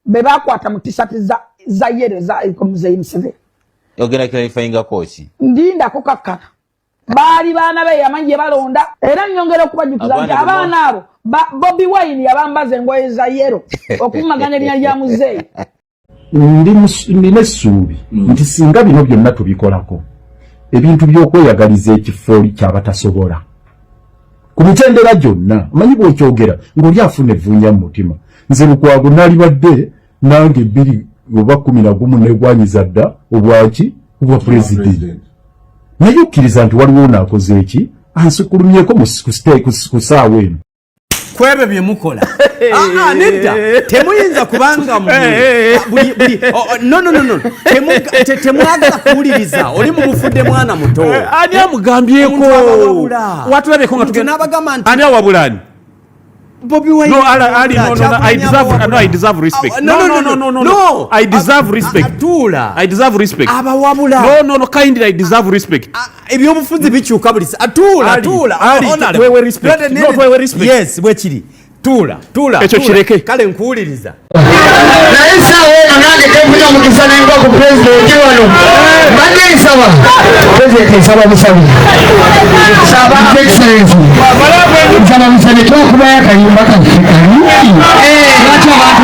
beba kwata mu t-shirt za yere za ikomuze imseve yogera clarifying coach ndinda kukakkana bali bana be yamanje balonda era nyongera okubajukiza nti abaana abo Bobi Wine yabambaze engoye za yero okumaganya lya muzeyi ndi nesubi nti singa bino byonna tubikolako ebintu byokweyagaliza ekifo kyabatasobola ku mitendera gyonna manyi bw'okyogera ng'oli afuna evvuunya mu mutima nze Lukwago nali badde nange 2 oba 11 negwanyiza dda obwaki obwa pulezidenti naye okkiriza nti waliwo naakoze eki ansikulumyeko ku saawa eno kwebe bye mukola nedda temuyinza kubanga no temwagala kuwuliriza oli mu bufudde mwana muto ani amugambyeko watulabeko nga tugenda ani awabulani Bobi Wine. No, Ali, no, I deserve respect. No. I deserve respect. I deserve respect. Abawabula. No, kindly, I deserve respect. Ebyobufuzi bikyuka bulisa. Atula. Ali, wewe respect. No, wewe respect. Yes, bwekiri. Tula. Echo kireke. Kale nkuwuliriza. Naisa wewe nange tevuga mu kisanenga ku president wano. Manje sawa. President sawa musabi. Sawa excellence. Sawa musabi tukuba yakayimba kafika. Wacha watu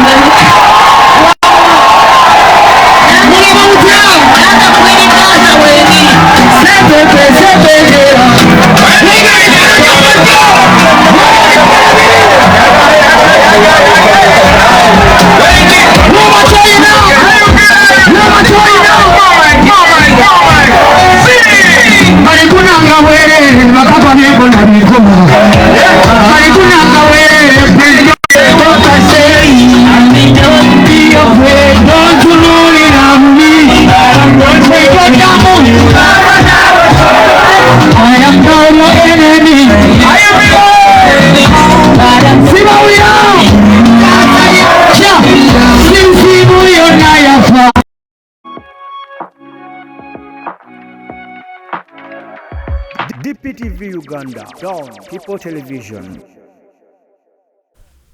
DPTV Uganda, Dawn People Television.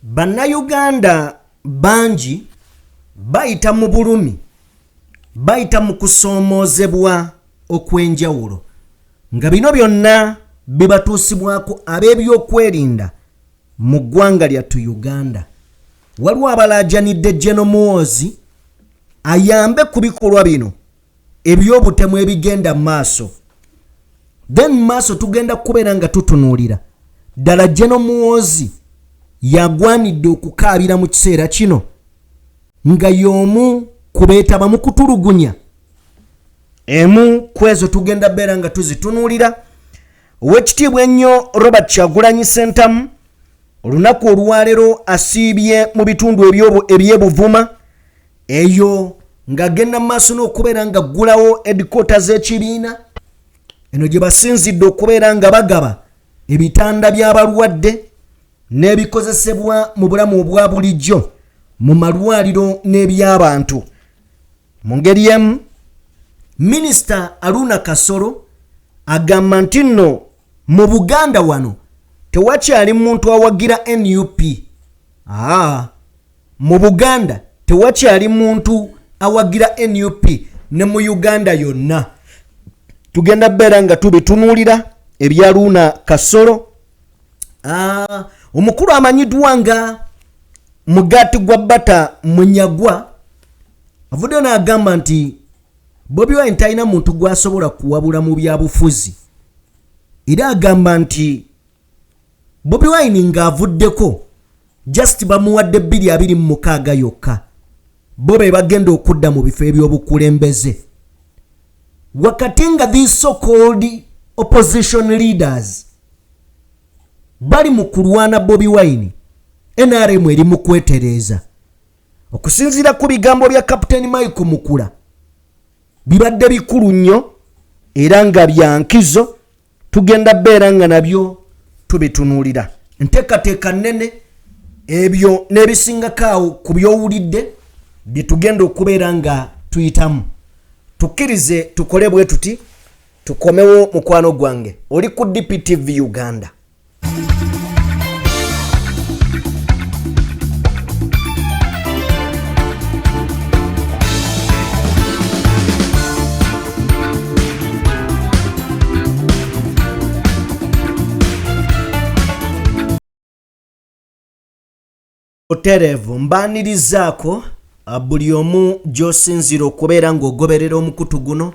Bannayuganda bangi bayita mu bulumi, bayita mu kusoomoozebwa okw'enjawulo, nga bino byonna bibatuusibwako ab'ebyokwerinda mu ggwanga lyattu Uganda. Waliwo abalaajanidde General Muhoozi ayambe ku bikolwa bino eby'obutemu ebigenda mu maaso. Then maaso tugenda kubeera nga tutunuulira ddala General Muhoozi yagwanidde okukaabira mu kiseera kino nga y'omu ku beetaba mu kutulugunya. Emu ku ezo tugenda beera nga tuzitunuulira. Oweekitiibwa ennyo Robert Kyagulanyi Ssentamu olunaku olwaleero asiibye mu bitundu eby'ebuvuma eyo ng'agenda mu maaso n'okubeera nga aggulawo headquarters z'ekibiina eno gye basinzidde okubeera nga bagaba ebitanda by'abalwadde n'ebikozesebwa mu bulamu obwa bulijjo mu malwaliro n'eby'abantu. Mu ngeri emu, Minisita Aruna Kasolo agamba nti nno mu Buganda wano tewakyali muntu awagira NUP. Mu Buganda tewakyali muntu awagira NUP ne mu Uganda yonna. Tugenda beera nga tubitunuulira ebya Aruna Kasolo. Omukulu amanyiddwa nga Mugaati gwa Bata Munyagwa avuddeyo n'agamba nti Bobi Wine talina muntu gwasobola kuwabula mu byabufuzi, era agamba nti Bobi Wine ng'avuddeko just bamuwadde 226 yokka bo be bagenda okudda mu bifo ebyobukulembeze. Wakati nga these so-called opposition leaders bali mu kulwana Bobi Wine, NRM eri mu kwetereeza. Okusinziira ku bigambo bya Captain Michael Mukula bibadde bikulu nnyo era nga bya nkizo, tugenda beera nga nabyo tubitunuulira. Nteekateeka nnene ebyo n'ebisingakaawo ku byowulidde bye tugenda okubeera nga tuyitamu. Tukkirize tukole bwe tuti, tukomewo mukwano gwange. Oli ku DPTV Uganda. Oterevu mbanirizaako buli omu gy'osinzira okubeera ng'ogoberera omukutu guno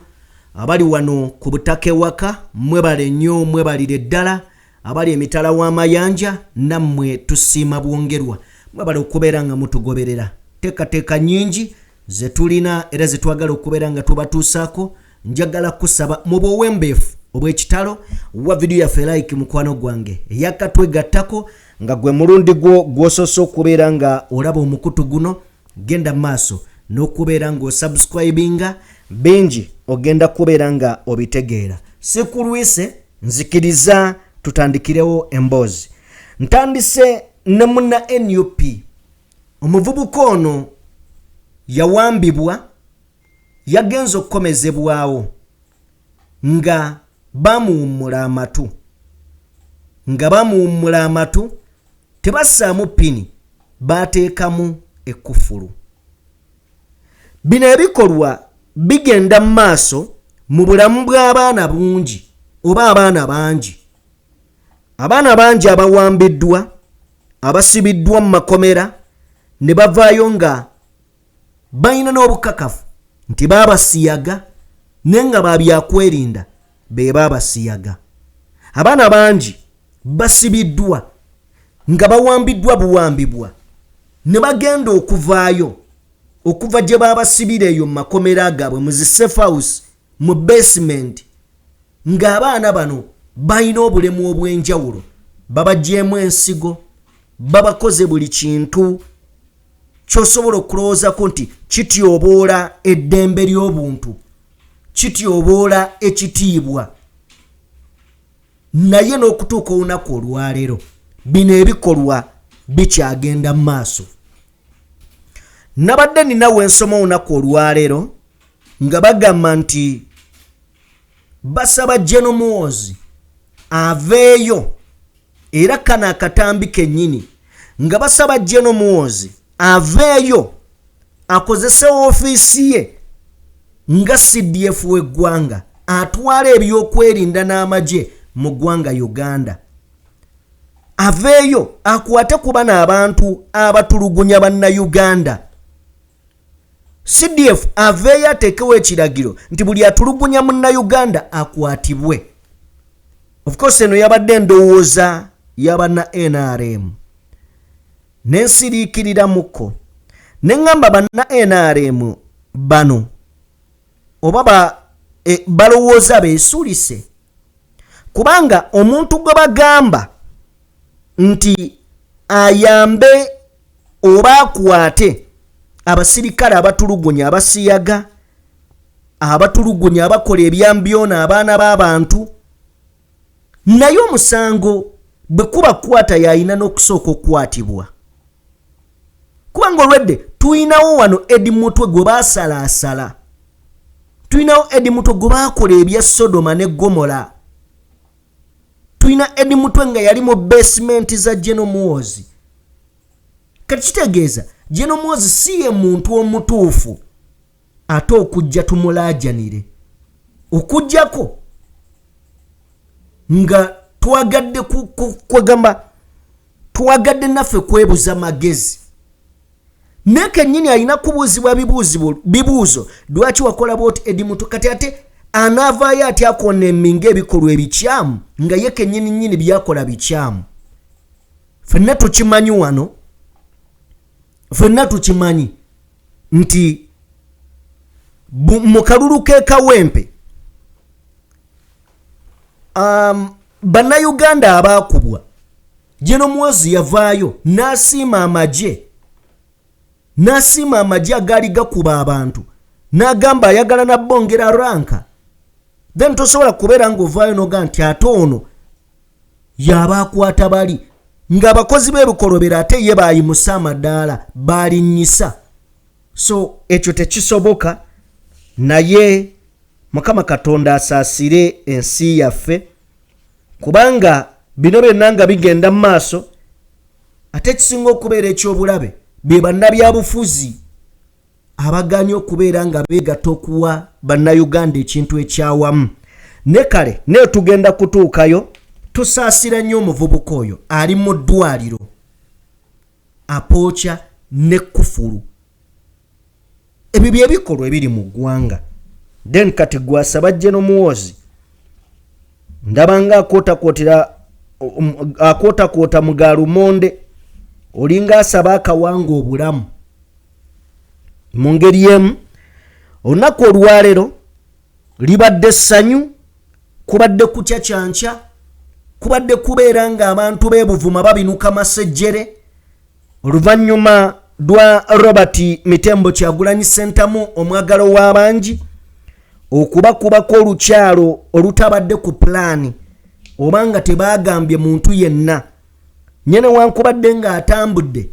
abali wano ku butaka ewaka mwebale nnyo mwebalire ddala abali emitala w'amayanja nammwe tusiima bwongerwa mwebale okubeera nga mutugoberera teekateeka nnyingi ze tulina era ze twagala okubeera nga tubatuusaako njagala kusaba mu bw'owembeefu obw'ekitalo wa vidiyo yaffe like mukwano gwange eyakatwegattako nga gwe mulundi gwo gw'osoose okubeera nga olaba omukutu guno genda maaso n'okubeera ng'osubscribinga bingi ogenda kubeera nga obitegeera sikulwise nzikiriza tutandikirewo emboozi ntandise ne munna NUP omuvubuka ono yawambibwa yagenza okukomezebwawo nga bamuwummula amatu tebassaamu pini baateekamu ekkufulu bino ebikolwa bigenda mu maaso mu bulamu bw'abaana bungi oba abaana bangi abawambiddwa abasibiddwa mu makomera ne bavaayo nga balina n'obukakafu nti baabasiyaga naye nga babyakwerinda be baabasiyaga abaana bangi basibiddwa nga bawambiddwa buwambibwa ne bagenda okuvaayo okuva gye baabasibira eyo mu makomera gaabwe mu zi safe house mu basement ng'abaana bano balina obulemu obw'enjawulo babaggyemu ensigo babakoze buli kintu ky'osobola okulowoozako nti kityoboola eddembe ly'obuntu kityoboola ekitiibwa naye n'okutuuka olunaku olwaleero bino ebikolwa bikyagenda mu maaso nabadde ninawe ensoma olunaku olwaleero nga bagamba nti basaba General Muhoozi aveeyo era kana akatambi kennyini nga basaba General Muhoozi aveeyo akozese ofiisi ye nga CDF w'eggwanga atwala ebyokwerinda n'amagye mu ggwanga Uganda aveeyo akwate ku bano abantu abatulugunya bannayuganda CDF aveeyo ateekewo ekiragiro nti buli atulugunya munnayuganda akwatibwe of course eno yabadde endowooza y'abanna NRM nensiriikirira mukko neŋŋamba banna NRM bano oba balowooza beesuulise kubanga omuntu gwe bagamba nti ayambe oba akwate abasirikale abatulugunya abasiyaga abatulugunya abakola ebyambyono abaana b'abantu naye omusango bwe kuba kwata yayina n'okusooka okukwatibwa kubanga olwedde tuyinawo wano Edi Mutwe gwe baasalaasala tuyinawo Edi Mutwe gwe baakola ebya Sodoma ne Gomora tuyina Edi Mutwe nga yali mu basement za General Muhoozi kati kitegeeza General Muhoozi si ye muntu omutuufu ate okujja tumulaajanire okujjako nga twagadde kwegamba twagadde naffe kwebuza magezi naye kennyini alina kubuuzibwa bibuuzo lwaki wakola bwoti Edi Mutwe kati ate anaavaayo ati akonemminga ebikolwa ebikyamu nga ye kennyini nnyini byakola bikyamu ffenna tukimanyi wano ffenna tukimanyi nti mu kalulu k'ekawempe bannayuganda abaakubwa General Muhoozi yavaayo n'asiima amagye agaali gakuba abantu n'agamba ayagala nabbongera ranka then tosobola kubeera ng'ovaayo n'oga nti ate ono yaba akwata bali ng'abakozi b'ebikolobero ate ye baayimusa amadaala baalinnyisa so ekyo tekisoboka naye Mukama Katonda asaasire ensi yaffe kubanga bino byonna nga bigenda mu maaso ate kisinga okubeera ekyobulabe be bannabyabufuzi abaganye okubeera nga beegatta okuwa bannayuganda ekintu ekyawamu ne kale naye tugenda kutuukayo tusaasira nnyo omuvubuka oyo ali mu ddwaliro apocha ne kufuru. Ebyo bye bikolwa ebiri mu ggwanga. Then kati gwasaba General Muhoozi ndabanga akota Mugalumonde olinga asaba akawanga obulamu. Mu ngeri emu olunaku olwaleero libadde ssanyu, kubadde kucacyanca, kubadde kubeera ng'abantu b'Ebuvuma babinuka masejjere oluvannyuma lwa Robert Mitembo Kyagulanyi Ssentamu omwagalo w'abangi okubakubako olukyalo olutabadde ku pulaani oba nga tebaagambye muntu yenna. Nyene wankubadde ng'atambudde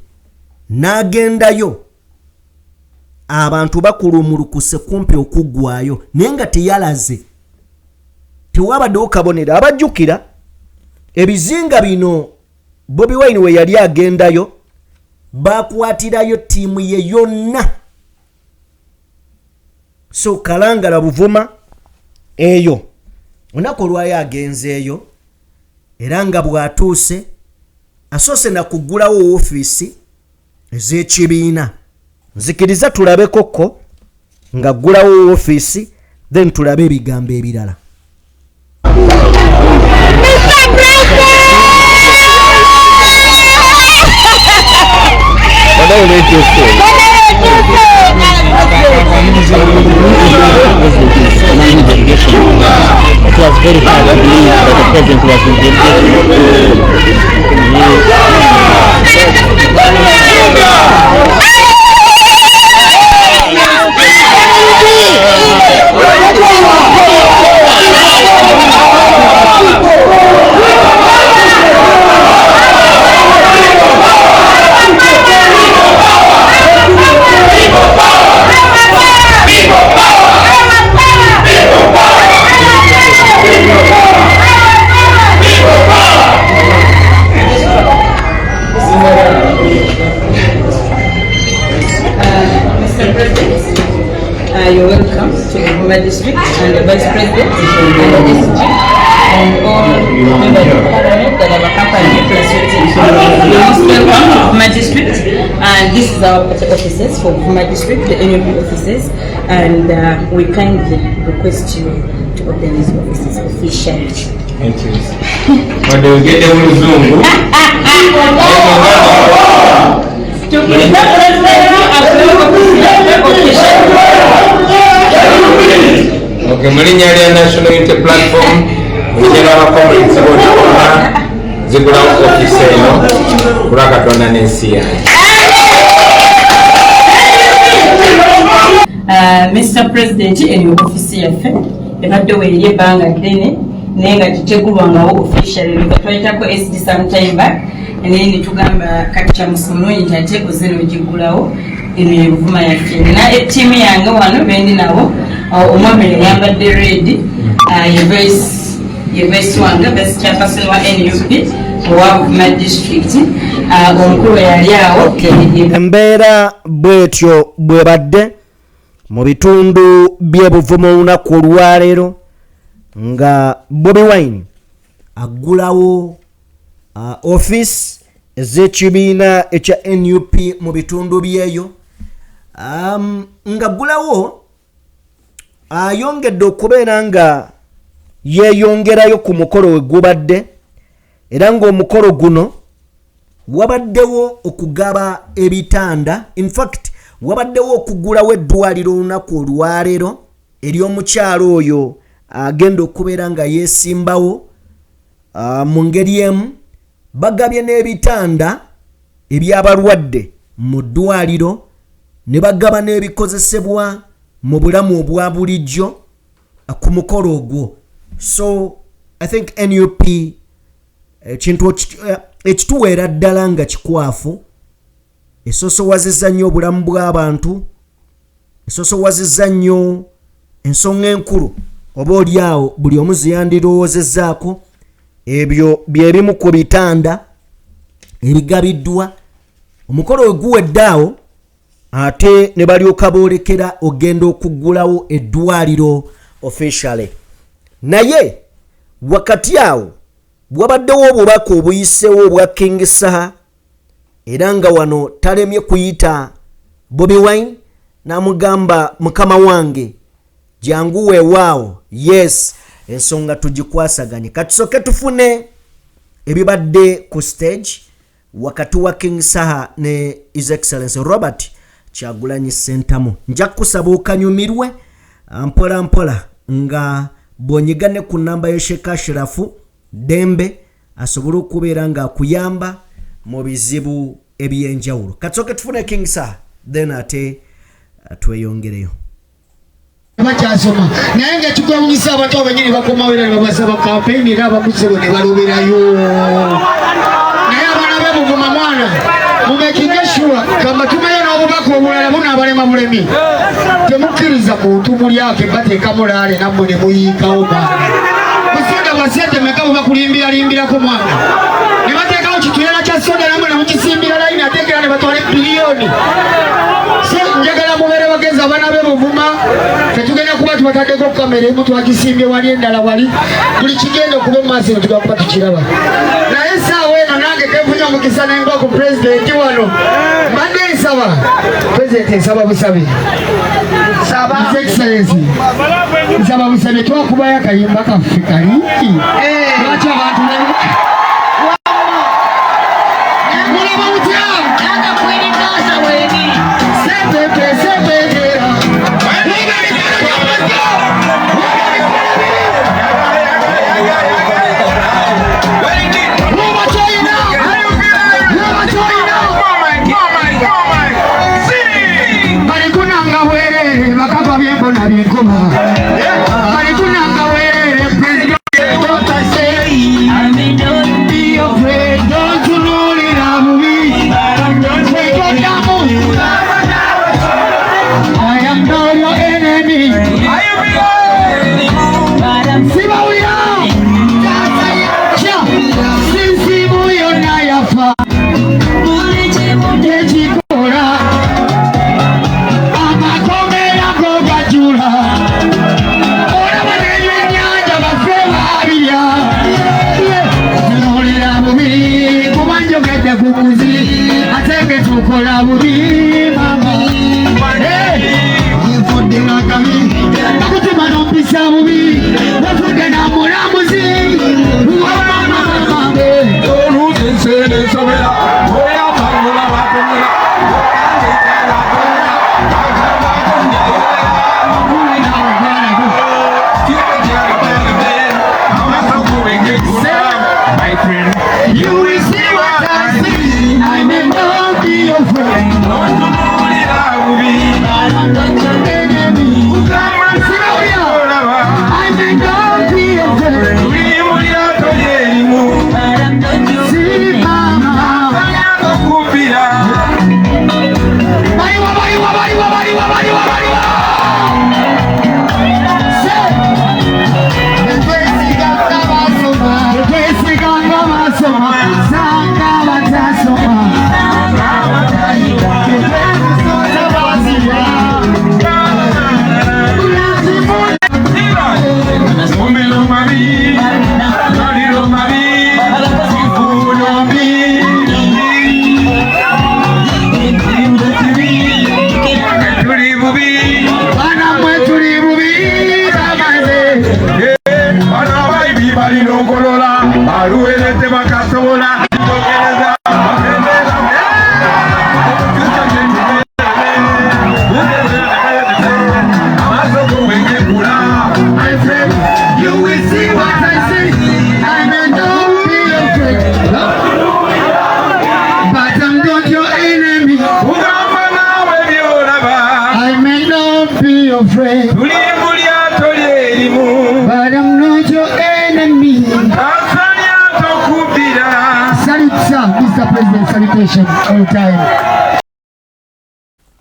n'agendayo abantu bakulumulukuse kumpi okuggwayo naye nga teyalaze. Tewabaddewo kabonero. Abajjukira ebizinga bino Bobi Wine we yali agendayo bakwatirayo ttiimu ye yonna. So Kalangala Buvuma eyo olunaku olwayo agenzeeyo era nga bw'atuuse asoose na kuggulawo ofiisi ez'ekibiina. Nzikiriza tulabeko ko nga ggulawo ofiisi then tulabe ebigambo ebirala. It was very hard to believe that the president was You're welcome to Buvuma District and the Vice President and the SG and all members of Parliament that have accompanied plus you're most welcome to Buvuma District, and this is our offices for Buvuma District, the NUP offices, and we kindly request you to open these offices officially. Thank you. But they will get them on Zoom. Okay, Mulinyalia National Unity Platform, General Conference Zigula office eno kulakatona n'ensi yange. Mr. President, in your office yaffe ebadde weeri ebbanga ddene naye nga kitegulwangawo officially nekatwayitako SD sometime back naye ne tugamba kati kyamusimulungi ate oze n'ogiggulawo eno ye Buvuma yaffe. Na ettiimu yange wano bendi nabo omwami yayambadde red ye vice wange vice chairperson wa NUP owa Buvuma District omukulu yali awo. Embeera bwetyo bwebadde mu bitundu by'e Buvuma olunaku olwaleero nga Bobi Wine aggulawo office ez'ekibiina ekya NUP mu bitundu byeyo, nga aggulawo ayongedde okubeera nga yeeyongerayo ku mukolo we gubadde, era ng'omukolo guno wabaddewo okugaba ebitanda. In fact wabaddewo okuggulawo eddwaliro olunaku olwaleero ery'omukyalo oyo agenda okubeera nga yeesimbawo. Mu ngeri emu bagabye n'ebitanda eby'abalwadde mu ddwaliro ne bagaba n'ebikozesebwa mu bulamu obwa bulijjo ku mukolo ogwo. So I think NUP ekintu ekituweera ddala nga kikwafu, esosowazizza nnyo obulamu bw'abantu, esosowazizza nnyo ensonga enkulu oba oliawo buli omu ziyandirowoozezzaako. Ebyo byebimu ku bitanda ebigabiddwa. Omukolo we guweddaawo ate ne balyoka boolekera ogenda okuggulawo eddwaliro officially. Naye wakati awo wabaddewo obubaka obuyiseewo obwa King Saha era nga wano talemye kuyita Bobi Wine namugamba mukama wange jangu weewaawo. Yes, ensonga tugikwasaganye. Katusoke tufune ebibadde ku stage wakati wa King Saha ne His Excellency Robert Kyagulanyi Ssentamu. Nja kusaba okanyumirwe mpola mpola nga bonyigane ku namba y'Sheikh Ashrafu Dembe asobole okubeera nga akuyamba mu bizibu ebyenjawulo. Katusoke tufune King Saha then ate tweyongereyo. Bachasoma naye nga kigwawunyisa abantu abanyini bakomawera ne babasaba campaign era abamuzibu ne baloberayo naye abaana b'ebuvuma mwana mumekinge sure kamba tumaye n'obubaka obulala buno abalema bulemi temukkiriza muntu mulyake bateeka mulaale nammwe ne muyiikawo mwana musonda basente meka bakulimbiralimbirako mwana ne bateekawo kituyera kya sonda nammwe ne mukisimbira layini ateekera ne batwala biliyoni. Njagala mubere bagezi abaana b'ebuvuma tetugenda kuba tubataddeko kamera emu twagisimbye wali endala wali buli kigenda okuba emaaso eno tugakuba tukiraba naye essaawa eno nange tefunye omukisa nenga ku pulezidenti wano mbadde nsaba pulezidenti nsaba busabe His Excellency nsaba busabe twakubayo akayimba kaffe kali lwaki abantu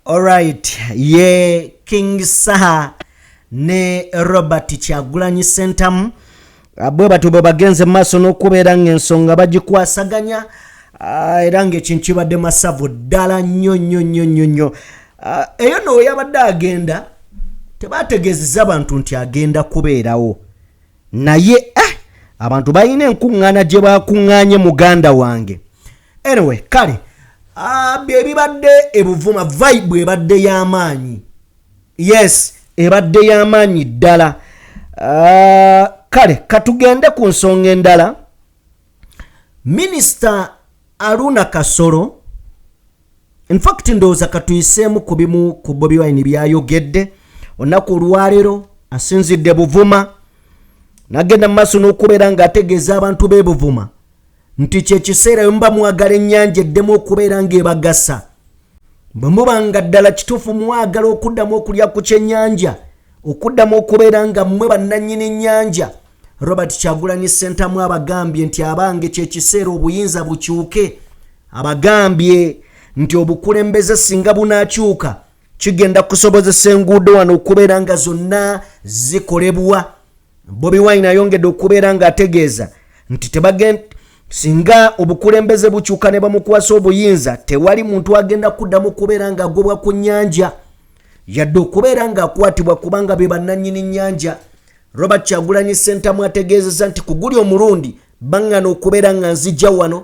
Alright, ye King Saha ne Robert Kyagulanyi Ssentamu bwe batubo bagenze maaso n'okubeera ng'ensonga bagikwasaganya era ng'ekintu kibadde masavu ddala nnyo. Eyo no yabadde agenda tebategeezezza abantu nti agenda kubeerawo naye abantu balina enkuŋŋaana gye bakuŋŋaanye muganda wange. Anyway, kale Ebibadde ebuvuma vibe ebadde y'amaanyi. Yes, ebadde y'amaanyi ddala. Kale katugende ku nsonga endala. Minister Aruna Kasoro, in fact ndowooza katuyiseemu ku bimu ku Bobi Wine byayogedde olunaku olwaleero asinzidde Buvuma n'agenda mu maaso n'okubeera ng'ategeeza abantu b'e Buvuma nti kyekiseera muba mwagala ennyanja eddemu okubeera ng'ebagasa. Bwe muba nga ddala kituufu mwagala okuddamu okulya ku kyennyanja, okuddamu okubeera nga mmwe bannannyini nnyanja. Robert Kyagulanyi Ssentamu abagambye nti abange kyekiseera obuyinza bukyuke. Abagambye nti obukulembeze singa bunaakyuka kigenda kusobozesa enguudo wano okubeera nga zonna zikolebwa. Bobi Wine ayongedde okubeera ng'ategeeza nti singa obukulembeze bukyuka ne bamukwasa obuyinza tewali muntu agenda kuddamu okubeera ng'agobwa ku nnyanja yadde okubeera ng'akwatibwa kubanga be bannannyini nnyanja. Robert Kyagulanyi Ssentamu ategeezezza nti ku guli omulundi baŋŋana okubeera nga nzijja wano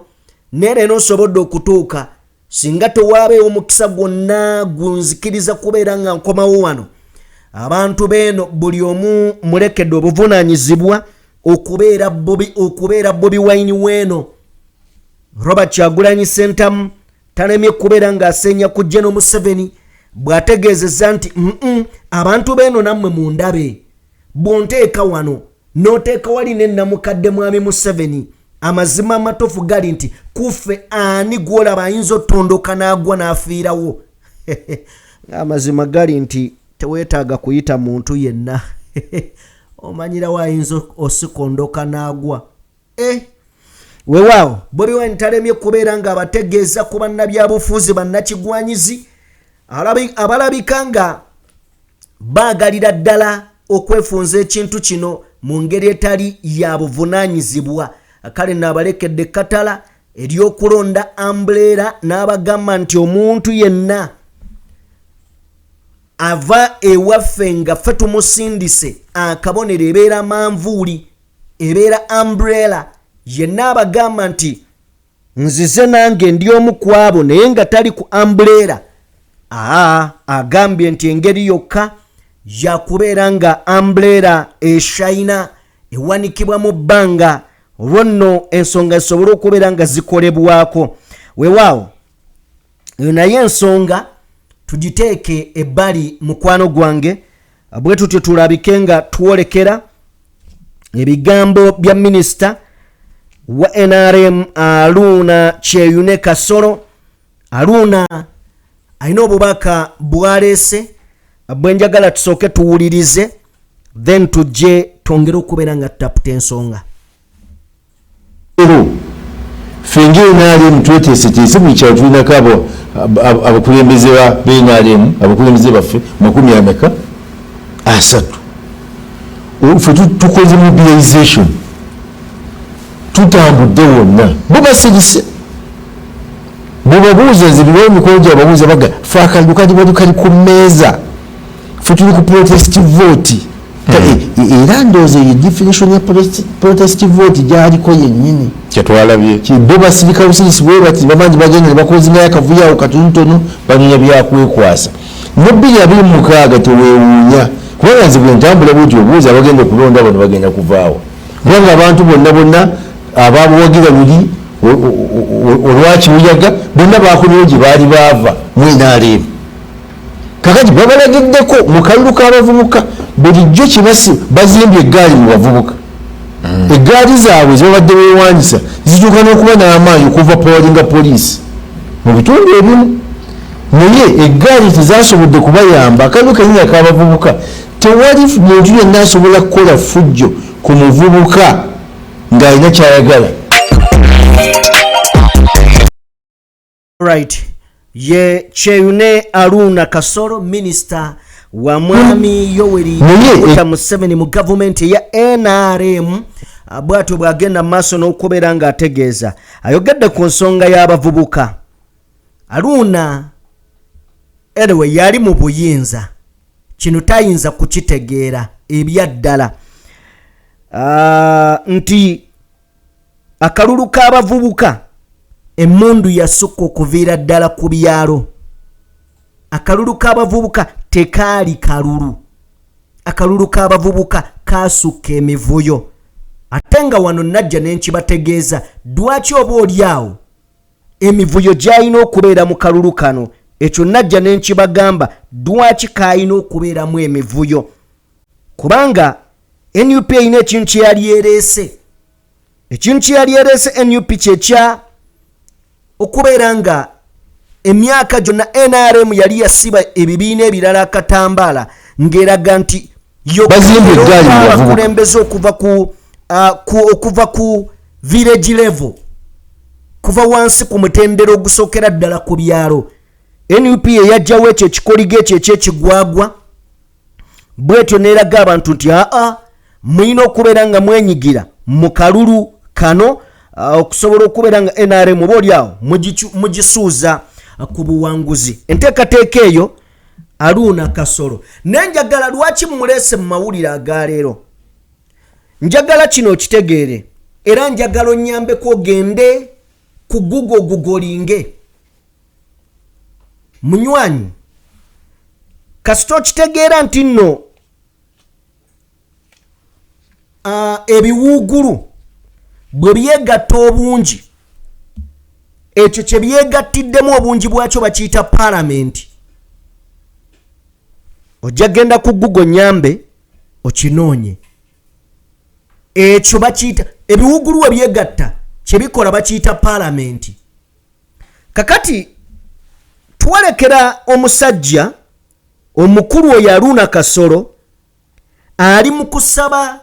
neera n'osobodde okutuuka singa tewaabeewo omukisa gwonna gunzikiriza kubeera nga nkomawo wano. Abantu beeno buli omu mulekedde obuvunaanyizibwa okubeera Bobi Wine weeno. Robert Kyagulanyi Ssentamu talemye kubeera ng'aseenya ku General Museveni bw'ategeezezza nti abantu beeno nammwe mundabe bw'onteeka wano n'oteeka wali ne Namukadde Mwami Museveni amazima amatofu gali nti kuffe ani gw'olaba ayinza otondoka n'agwa n'afiirawo. Amazima gali nti teweetaaga kuyita muntu yenna omanyira waayinza osikondoka n'agwa. Weewaawo Bobi Wine talemye kubeera ng'abategeeza ku bannabyabufuzi bannakigwanyizi abalabika nga baagalira ddala okwefunza ekintu kino mu ngeri etali ya buvunaanyizibwa. Kale n'abalekedde katala ery'okulonda Umbrella n'abagamba nti omuntu yenna ava ewaffe nga ffe tumusindise akabonero ebeera manvuuli ebeera Umbrella yenna abagamba nti nzize nange ndi omu ku abo naye nga tali ku Umbrella. Agambye nti engeri yokka yakubeera nga Umbrella eshayina ewanikibwa mu bbanga olwo nno ensonga zisobole okubeera nga zikolebwako. Weewaawo eyo naye ensonga tugiteeke ebbali mukwano gwange bwe tutyo tulabike nga twolekera ebigambo bya minisita wa NRM Aruna Kyeyune Kasoro. Aruna alina obubaka bwaleese bwenjagala tusooke tuwulirize then tujje twongere okubeera nga tutaputa ensonga. Fengi NRM tweteeseteese buli kyalo tulinako abakulembeze ba NRM abakulembeze baffe 30 ffe tukoze mobilization tutambudde wonna bo basirise bobabuuza nze bibawo emikolo gyababuuza baga fe akalulu kali ku mmeeza ffe tuli ku protest vote. Era ndowooza ye definition ya protest vote gyaliko yennyini kyetwalabye bo basirika busirisi bwe bati bamanyi bagenda ne bakozingayo akavuyo katonotono banoonya byakwekwasa. Mu 2026 teweewuunya kubanga nze bwe ntambula bwetyo obuuza bagenda okulonda bano bagenda kuvaawo kubanga abantu bonna ababuwagira luli olwakibuyaga bonna bakolewo gye baali baava mu NRM. Kakati babalagiddeko mu kalulu k'abavubuka bulijjo kibasi bazimbye eggaali mu bavubuka. Eggaali zaabwe zibabadde beewanyisa zituuka n'okuba n'amaanyi okuva polinga poliisi mu bitundu ebimu naye eggaali tezasobodde kubayamba. Akalulu kennyini ak'abavubuka tewali muntu yenna asobola kukola fujjo ku muvubuka ng'alina kyayagala. Right. Ye Kyeyune Aruna Kasoro minister wa Mwami Yoweri Museveni mu government ya NRM bwatyo bwagenda maaso n'okubeera ng'ategeeza ayogedde ku nsonga y'abavubuka. Aruna anyway yali mu buyinza kino tayinza kukitegeera ebyaddala nti akalulu k'abavubuka emmundu yasukka okuviira ddala ku byalo. Akalulu k'abavubuka tekaali kalulu. Akalulu k'abavubuka kaasukka emivuyo. Ate nga wano najja ne nkibategeeza lwaki oba oli awo emivuyo gy'alina okubeera mu kalulu kano. Ekyo najja ne nkibagamba lwaki kaalina okubeeramu emivuyo. Kubanga NUP erina ekintu kye yali ereese. Ekintu kye yali ereese NUP kyekya okubeera nga emyaka gyonna NRM yali yasiba ebibiina ebirala akatambaala ng'eraga nti yokulembeza okuva ku village level, kuva wansi ku mutendero ogusookera ddala ku byalo. NUP yajjawo ekyo ekikoligo ekyo ekyekigwagwa bwetyo neeraga abantu nti mulina okubeera nga mwenyigira mu kalulu kano okusobola okubeera nga NRM oba oli awo mugisuuza ku buwanguzi. Enteekateeka eyo Aruna Kasolo. Nenjagala lwaki mumuleese mu mawulire agaleero. Njagala kino okitegeere era njagala onnyambeko ogende ku Google gugolinge. Munywanyi kasita okitegeera nti nno ebiwuugulu bwe byegatta obungi, ekyo kye byegattiddemu obungi bwakyo bakiyita palamenti. Ojja genda ku Google nyambe okinoonye. Ekyo bakiyita ebiwuugulu we byegatta kye bikola bakiyita palamenti. Kakati twalekera omusajja omukulu oyo Aruna Kasolo ali mu kusaba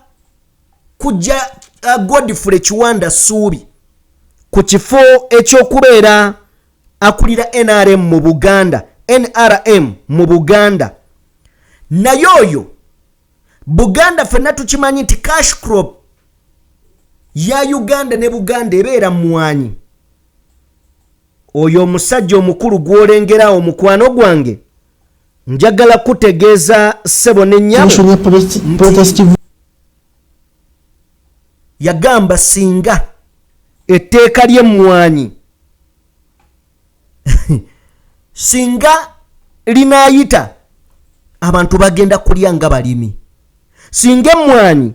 kujja Godfrey Kiwanda Suubi ku kifo ekyokubeera akulira NRM mu Buganda, NRM mu Buganda. Naye oyo Buganda ffenna tukimanyi nti cash crop ya Uganda ne Buganda ebeera mmwanyi. Oyo omusajja omukulu gwolengera omukwano gwange njagala kutegeeza ssebo n'ennyabo yagamba singa etteeka ly'emmwanyi singa linaayita abantu bagenda kulya nga balimi. Singa emmwanyi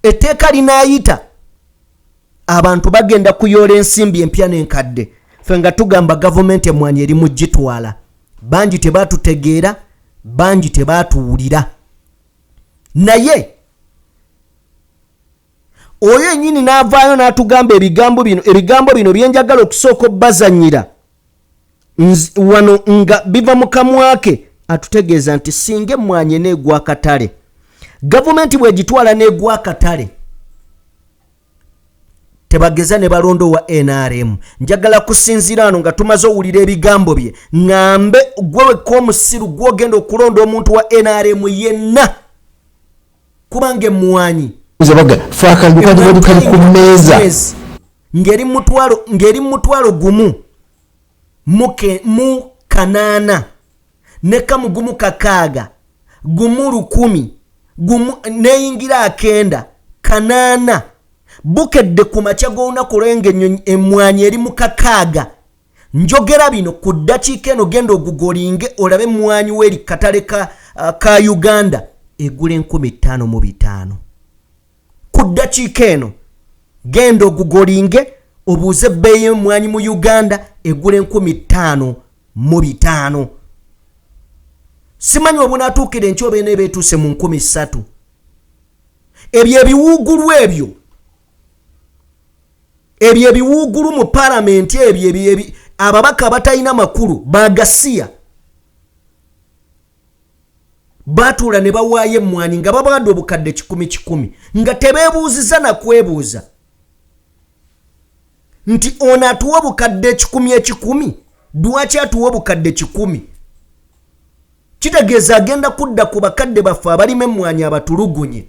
etteeka linaayita abantu bagenda kuyoola ensimbi empya n'enkadde. Ffe nga tugamba gavumenti emmwanyi eri mu gitwala. Bangi tebaatutegeera, bangi tebaatuwulira. Naye oyo ennyini n'avaayo n'atugamba ebigambo bino byenjagala okusooka obbazannyira wano nga biva mu kamwa ke. Atutegeeza nti singa emmwanyi n'egwa akatale, gavumenti bw'egitwala n'egwa akatale, tebageza ne balondo wa NRM. Njagala kusinzira ano nga tumaze owulira ebigambo bye ngambe gwewe k'omusiru gwogenda okulonda omuntu wa NRM yenna kubanga emmwanyi ngeri mutwalo gumu mu kanaana ne kamu gumu kakaaga gumu 1000 gumu neyingira 9 kanaana bukedde ku makya g'olunaku lw'engenyo emmwanyi eri mu kakaaga. Njogera bino ku ddakiika eno genda ogugolinge olabe emmwanyi w'eri katale ka Uganda egula 15,500. Ku ddakiika eno genda ogugolinge obuuze ebbeeyi y'emmwanyi mu Uganda egula 15,500. Simanyi obunaatuukira enkyobe n'ebeetuuse mu 3,000. Ebyo ebiwuugulu ebyo ebiwuugulu mu palamenti ebyo ababaka batalina makulu bagasiya batuula ne bawaayo emmwanyi nga babawadde obukadde 10,000 nga tebeebuuziza na kwebuuza nti ono atuwa obukadde 10,000 lwaki atuwa obukadde 10,000? Kitegeeza agenda kudda ku bakadde baffe abalima emmwanyi abatulugunye.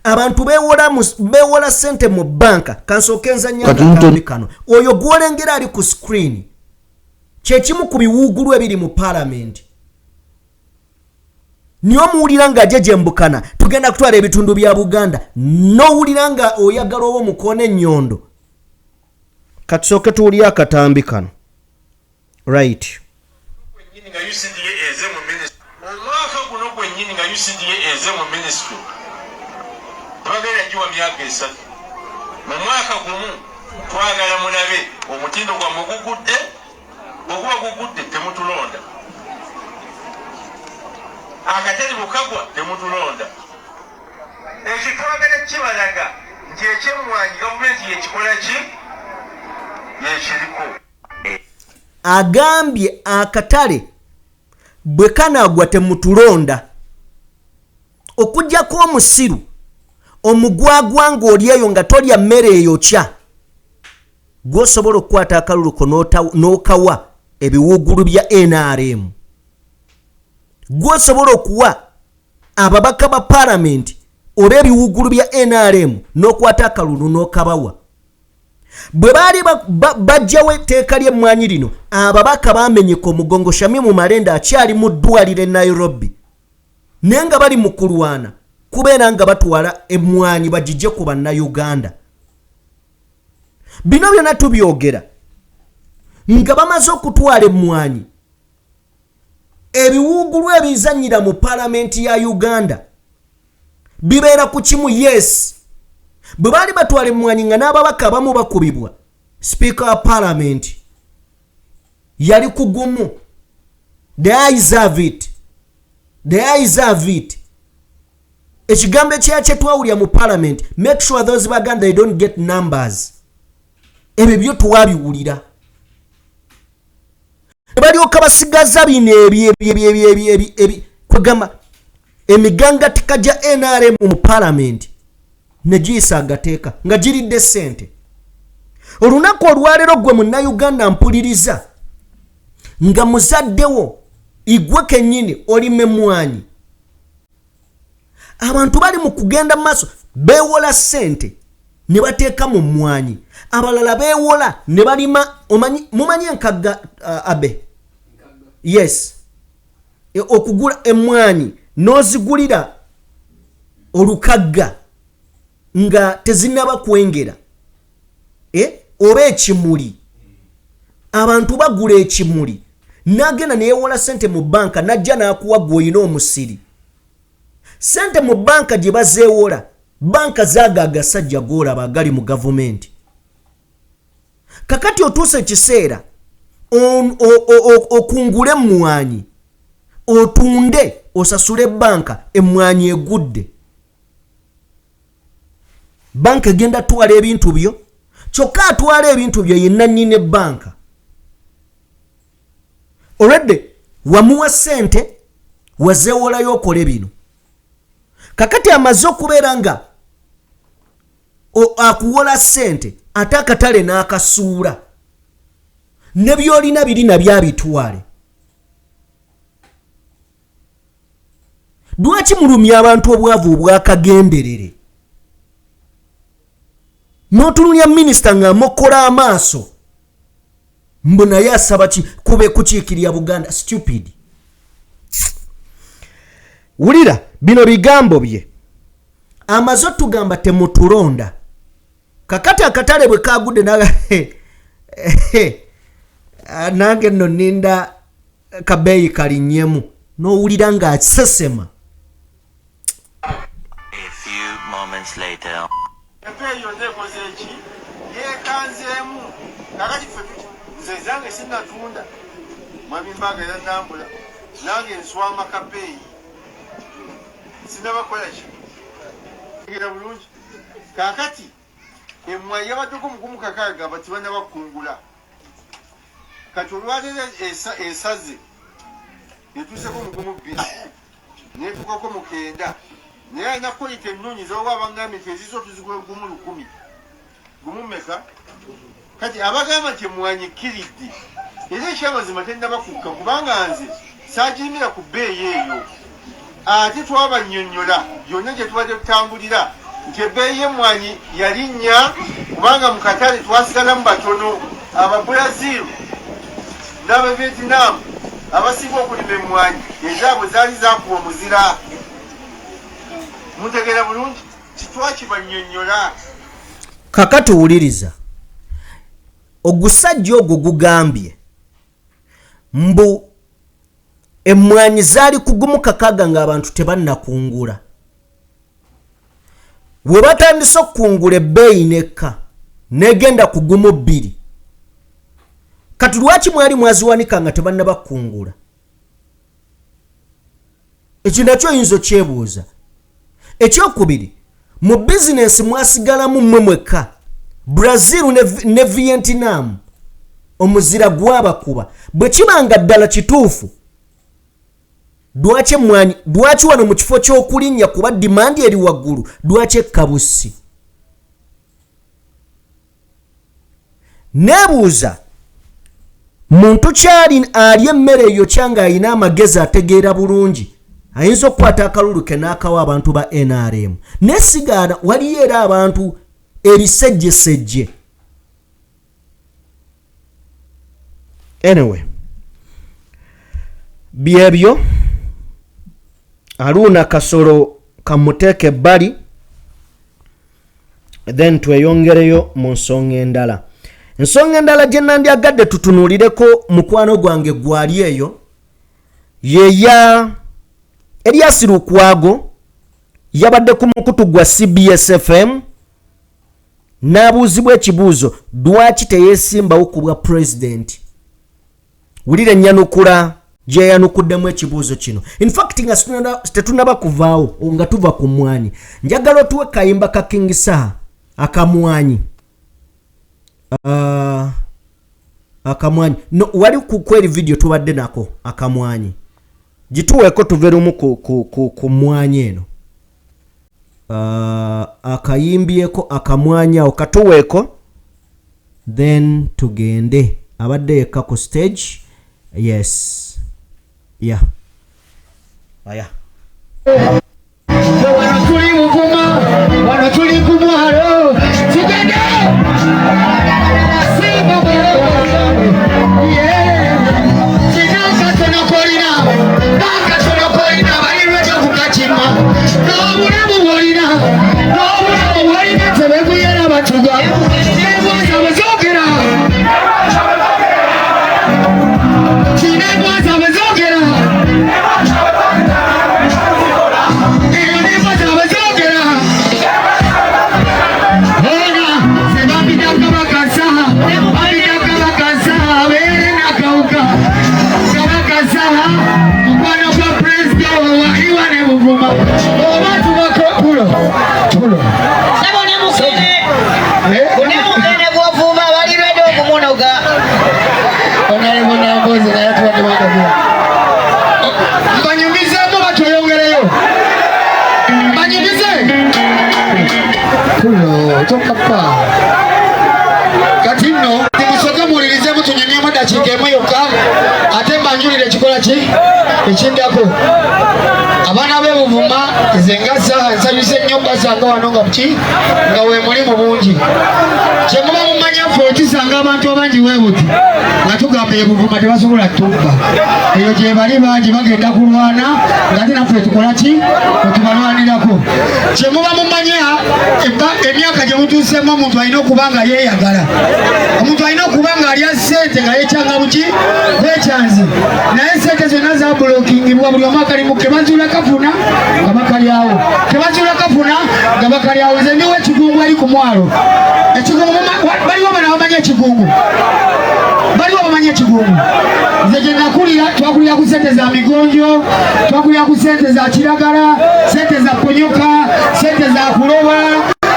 Abantu beewola sente mu banka. Kansooke nzannya kano oyo gwolengera ali ku screen kyekimu ku biwuugulu ebiri mu palamenti. Niyo muwulira nga jejembukana tugenda kutwala ebitundu bya Buganda, n'owulira nga oyagala oba mukoona ennyondo Katusooke tuwulire akatambi kano. Right. Omwaka guno gwennyini nga UCDA eze mu ministry twagala giwa myaka 3 mu mwaka gumu twagala mulabe omutindo gwa mugugudde okuba gugudde temutulonda akateri bukagwa temutulonda ekitwagala kibalaga nti ekyemmwanyi gavumenti yekikola ki yekiriko agambye akatale bwe kanagwa temutulonda okujjako omusiru omugwagwa ng'olyeyo nga tolya mmere eyokya gw'osobola okukwata akaluluko n'okawa ebiwugulu bya NRM gw'osobola okuwa ababaka ba palamenti oba ebiwugulu bya NRM n'okwata akalulu n'okabawa bwe baali bajjawo etteeka ly'emmwanyi lino ababaka bamenyeka omugongo Shamimu Malenda akyali mu ddwaliro e Nairobi naye nga bali mu kulwana kubeera nga batwala emmwanyi bagijje ku bannayuganda. Bino byonna tubyogera nga bamaze okutwala emmwanyi ebiwugulu ebizanyira mu palamenti ya Uganda bibeera ku kimu. Yes, bwe baali batwala emmwanyi nga n'ababaka abamu bakubibwa, Speaker wa Parliament yali kugumu. The eyes have it. The eyes have it. Ekigambo ekyakye twawulya mu Parliament, make sure those Baganda they don't get numbers. Ebyo byo twabiwulira. Balyoka basigaza bino kwegamba emiganga tikaja NRM mu Parliament ne giyisa agateeka nga giridde ssente. Olunaku olwaleero gwe munnayuganda mpuliriza nga muzaddewo igwe kennyini olime emmwanyi, abantu bali mu kugenda mu maaso beewola ssente ne bateeka mu mmwanyi, abalala beewola ne balima. Mumanyi enkagga abe? Yes, okugula emmwanyi n'ozigulira olukagga nga tezinaba kwengera oba ekimuli. Abantu bagula ekimuli n'agenda neyewola ssente mu banka n'ajja n'akuwa gw'olina omusiri. Ssente mu banka gye bazeewola banka zaaga agasajja g'olaba agali mu gavumenti. Kakati otuuse ekiseera okungule emmwanyi otunde osasule banka emmwanyi egudde. Banka egenda twala ebintu byo kyokka atwala ebintu byo yenna nnyine banka. Already wamuwa ssente wazeewolayo okole bino. Kakati amaze okubeera nga akuwola ssente ate akatale n'akasuula ne byolina birina byabitwale. Lwaki mulumya abantu obwavu obwakagenderere? N'otunulya minisita ng'amokola amaaso mbu naye asaba kube kukiikirira Buganda. Stupid. Wulira bino bigambo bye amaze tugamba temutulonda. Kakati akatale bwe kagudde nange nno ninda kabeeyi kalinnyemu n'owulira ng'asesema. A few moments later. Epeeyo ndekoze eki yeekanzeemu kakati ffe nze zange sinnatunda mwabimbaga era nambula nange nswama kapeeyi sinnabakola ki gira bulungi. Kakati emmwanyi yabaddeko mugumu kakaaga bati bannabakungula kati olwaleero esaze etuuseko mugumu 2 neetukako mu 9 naye alina kolita ennungi zoba abangambye nti ezizo tuzigula gumu 1,000 gumu mmeka. Kati abagamba nti emmwanyi kiridde era ekyamazima tennabakukka kubanga nze saagirimira ku bbeeyi eyo ate twabannyonnyola byonna gye tubadde tutambulira nti ebbeeyi y'emmwanyi yalinnya kubanga mu katale twasigalamu batono. Ababulaziru n'Abavietnam abasinga okulima emmwanyi ezaabwe zaali zaakuba omuzira. Mutegeera bulungi kitwakibannyonnyola. Kakati wuliriza ogusajja ogwo gugambye mbu emmwanyi zaali kugumu kakaga ng'abantu tebannakungula. We batandise okukungula ebbeeyi nekka negenda kugumu 2. Kati lwaki mwali mwaziwanika nga tebannabakungula? Ekyo nakyo oyinza okyebuuza. Ekyokubiri, mu bizinensi mwasigalamu mmwe mwekka. Brazil ne Vietnam omuzira gwabakuba. Bwe kibanga ddala kituufu, lwaki wano mu kifo ky'okulinnya kuba dimandi eri waggulu, lwaki ekkabusi? Nebuuza, muntu kyali alya emmere eyo kyanga alina amagezi ategeera bulungi, ayinza okukwata akalulu ke n'akawa abantu ba NRM. Nesigaana waliyo era abantu ebisejjesejje. Anyway, byebyo Aruna Kasolo kamuteeke ebbali, then tweyongereyo mu nsonga endala. Ensonga endala gye nandyagadde tutunuulireko mukwano gwange gwali eyo yeya Elias Lukwago yabadde ku mukutu gwa CBS FM n'abuuzibwa ekibuuzo lwaki teyeesimbawo ku bwa president. Wulira ennyanukula gye yanukuddemu ekibuuzo kino. In fact nga tetunaba kuvaawo nga tuva ku mmwanyi, njagala otuwe kayimba ka King Saha akamwanyi. Akamwanyi no, wali kukweri video tubadde nako akamwanyi, gituweeko tuve lumu ku mmwanyi eno. Akayimbyeko akamwanyi awo katuweeko, then tugende. Abadde yekka ku stage. Yes. Yeah. Aya. Wano tuli Muvuma, wano tuli ku mwalo, tugende! Simba mwalo, yeah! Kino katono kolina, balirwe kukachima. N'obulamu bwolina, tebekuyera batuga. Nebwaza bazogera. Nebwaza bazogera. Kati nno musoke muwulirize mutunyonyemu dakiika emu yokka ate mbanjulire ekikola ki ekindako. Abaana b'e Buvuma nze nga Saha nsanyuse nnyo basanga wano nga we mulimu bungi. Kye muba mumanya ffe okisanga abantu abangi bwe buti nga tugamba e Buvuma tebasobola tubba. Eyo gye bali bangi bagenda kulwana nga ate naffe tukola ki tubalwanirako. Kye muba mumanya emyaka gye mutuusemu omuntu alina okuba nga yeeyagala. Omuntu alina okuba nga alya ssente nga yeekyanga buki bwekyanzi. Naye ssente zonna zabulokingibwa, buli omu akalimu ke bazuula kafuna nga bakalyawo, ke bazuula kafuna nga bakalyawo. Nze ndiwo ekigungu ali ku mwalo. Ekigungu baliwo bana bamanyi ekigungu, baliwo bamanyi ekigungu. Nze gye nakulira twakulira ku ssente za migonjo, twakulira ku ssente za kiragala, ssente za ponyoka, ssente za kuloba,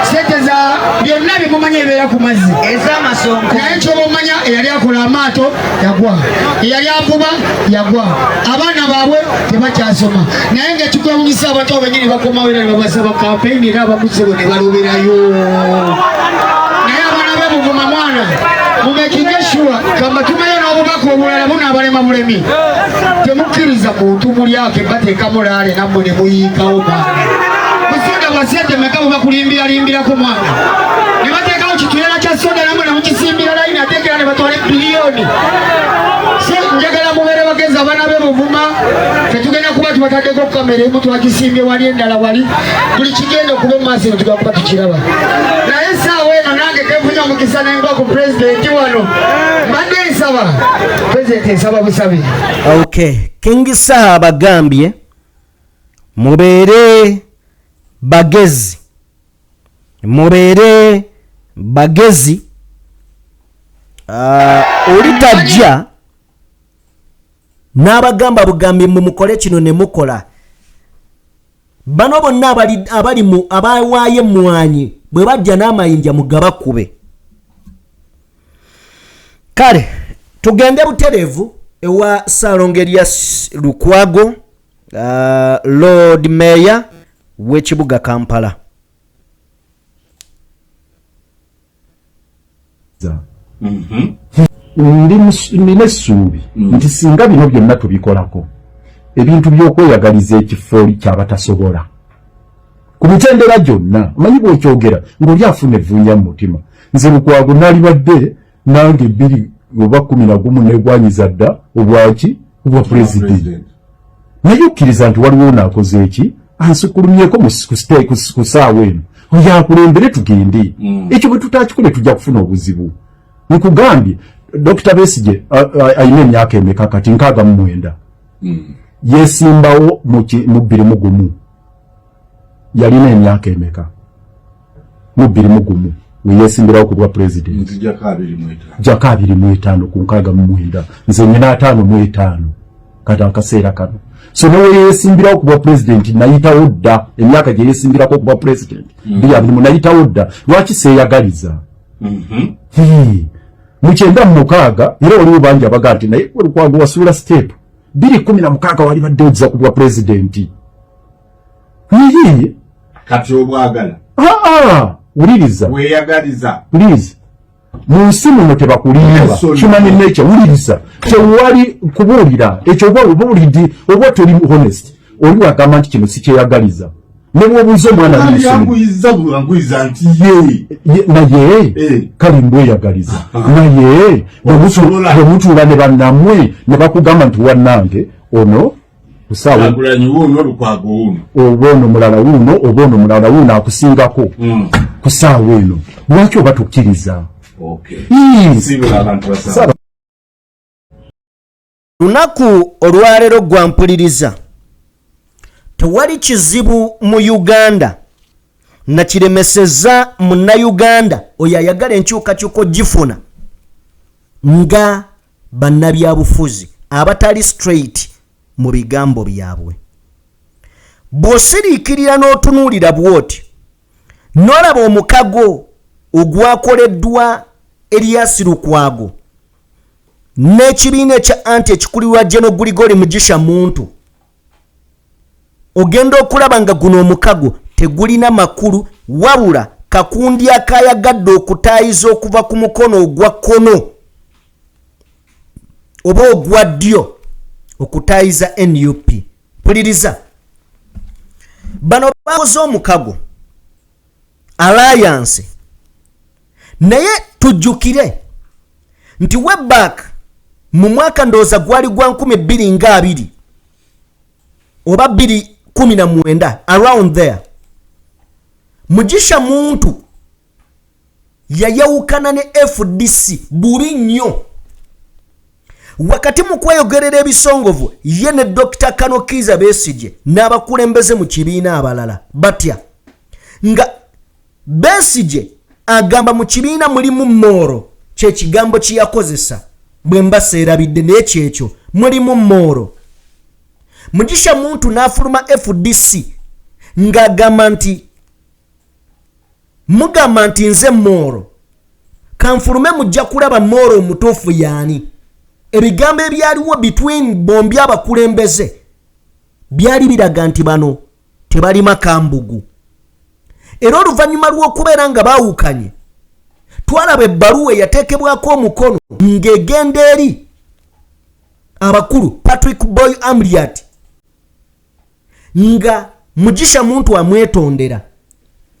ssente za byonna bye mumanya ebibeera ku mazzi ez'amasonko. Naye kyoba omanya eyali akola amaato yagwa, eyali avuba yagwa, abaana baabwe tebakyasoma. Naye ng'ekikwewunyisa abantu abo bennyini bakomawo era ne babasaba kampeyini era abamuzzebo ne baloberayo. Naye abaana b'e Buvuma mwana mumekinge sure kamba tumayo n'obubaka obulala bunaabalema bulemi. Temukkiriza muntu mulyako bateeka mulaale nammwe ne muyiikawo mwana. Musonda bwa ssente meka bwe bakulimbiralimbirako mwana. Ne bateekawo kitulera kya soda nammwe ne mukisimbira layini ateekera ne batwala biliyoni. Njagala mubeere bagezi abaana b'e Buvuma. Tetugenda kuba tubataddeko kamera emu twagisimbye wali endala wali. Buli kigenda okuba mu maaso eno tugamba tukiraba. Naye essaawa eno nange nange kefunya mukisa nengo ku president wano mbadde nsaba president nsaba busabe. Okay, King Saha bagambye mubeere bagezi olitajja n'abagamba bugambye mumukole kino ne mukola. Bano bonna abali mu abawaaye mmwanyi bwe bajja n'amayinja mugaba kube. Kale tugende buterevu ewa Salongerias Lukwago, Lord Mayor w'ekibuga Kampala. Nina essuubi nti singa bino byonna tubikolako ebintu by'okweyagaliza ekifo ky'abatasobola ku mitendera gyonna manyi bw'okyogera ng'oli afuna evvuunya mu mutima. Nze Lukwago nalibadde nange 2 oba 11 negwanyiza dda obwaki obwa pulezidenti naye okkiriza nti waliwo naakoze eki ansukulumyeko ku ssaawa eno oyakulembere tugende ekyo bwe tutakikole tujja kufuna obuzibu. Nkugambye Dr. Besigye ayina emyaka emeka kati 69 yesimbawo mu 21 yalina emyaka emeka mu 21 weyesimbirawo ku bwa president jaka 25 ku 69 nze nyina 55 kati akaseera kano. So nawe yesimbirawo ku bwa president nayitawo dda emyaka gye yesimbirako ku bwa president byabimu nayitawo dda lwaki seeyagaliza mukyenda mu mukaaga era waliwo bangi abaga nti naye Lukwago wasuula step 2016 wali badde ogiza ku bwa presidenti kati obwagala wuliriza weyagaliza please mu nsi muno tebakulimba kimanyi nature wuliriza tewali kubuulira ekyo oba obuulidde oba toli honest oli wagamba nti kino si kyeyagaliza ne bwobuuza omwana yanguyiza nti naye kale mbweyagaliza naye bwe mutuula ne bannamwe ne bakugamba nti wannange ono oba ono mulala wuno oba ono mulala wuno akusingako ku ssaawa eno lwaki oba tukkiriza lunaku olwaleero gwampuliriza tewali kizibu mu Uganda nakiremeseza munnayuganda oyo ayagala enkyukakyuka gifuna nga bannabyabufuzi abatali straight mu bigambo byabwe. Bw'osiriikirira n'otunuulira bw'oti n'olaba omukago ogwakoleddwa Erias Lukwago n'ekibiina ekya anti ekikulirwa General Grigori Mugisha Muntu, ogenda okulaba nga guno omukago tegulina makulu wabula kakundi akayagadde okutaayiza okuva ku mukono ogwa kkono oba ogwa ddyo okutaayiza NUP. Puliriza, bano bakoze omukago alliance, naye tujjukire nti webback mu mwaka ndooza gwali gwa 2020 oba 2019 around there, Mugisha Muntu yayawukana ne FDC bubi nnyo wakati mu kweyogerera ebisongovu ye ne Dr. Kanokiza Besigye n'abakulembeze mu kibiina abalala batya nga Besigye agamba mu kibiina mulimu Moro, kye kigambo kiyakozesa bwe mbaseerabidde n'ekyekyo mulimu Moro. Mugisha Muntu n'afuluma FDC ng'agamba nti mugamba nti nze Moro kanfulume mujja kulaba Moro omutuufu yaani. Ebigambo ebyaliwo between bombi abakulembeze byali biraga nti bano tebali makambugu. Era oluvannyuma lw'okubeera nga baawukanye twalaba ebbaluwa eyateekebwako omukono ng'egenda eri abakulu Patrick Boy Amriat nga Mugisha Muntu amwetondera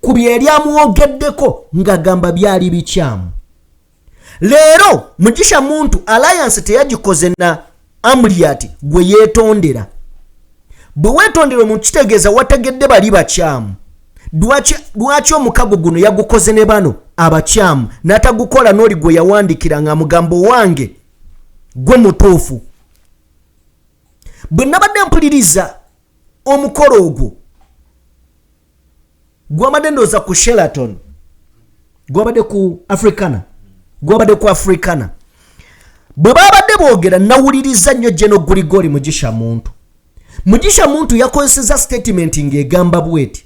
ku byeri amwogeddeko ng'agamba byali bikyamu. Leero Mugisha Muntu alliance teyagikoze na Amriat gwe yeetondera. Bwe weetondera mu kitegeeza wategedde bali bakyamu. Lwaki omukago guno yagukoze ne bano abakyamu n'atagukola n'oli gwe yawandikira nga mugambo wange gwe mutuufu. Bwe nabadde mpuliriza omukolo ogwo gwabadde ndooza ku Sheraton, gwabadde ku Africana, bwe babadde boogera nawuliriza nnyo General Grigori Mugisha Muntu yakozeseza statement ng'egamba bweti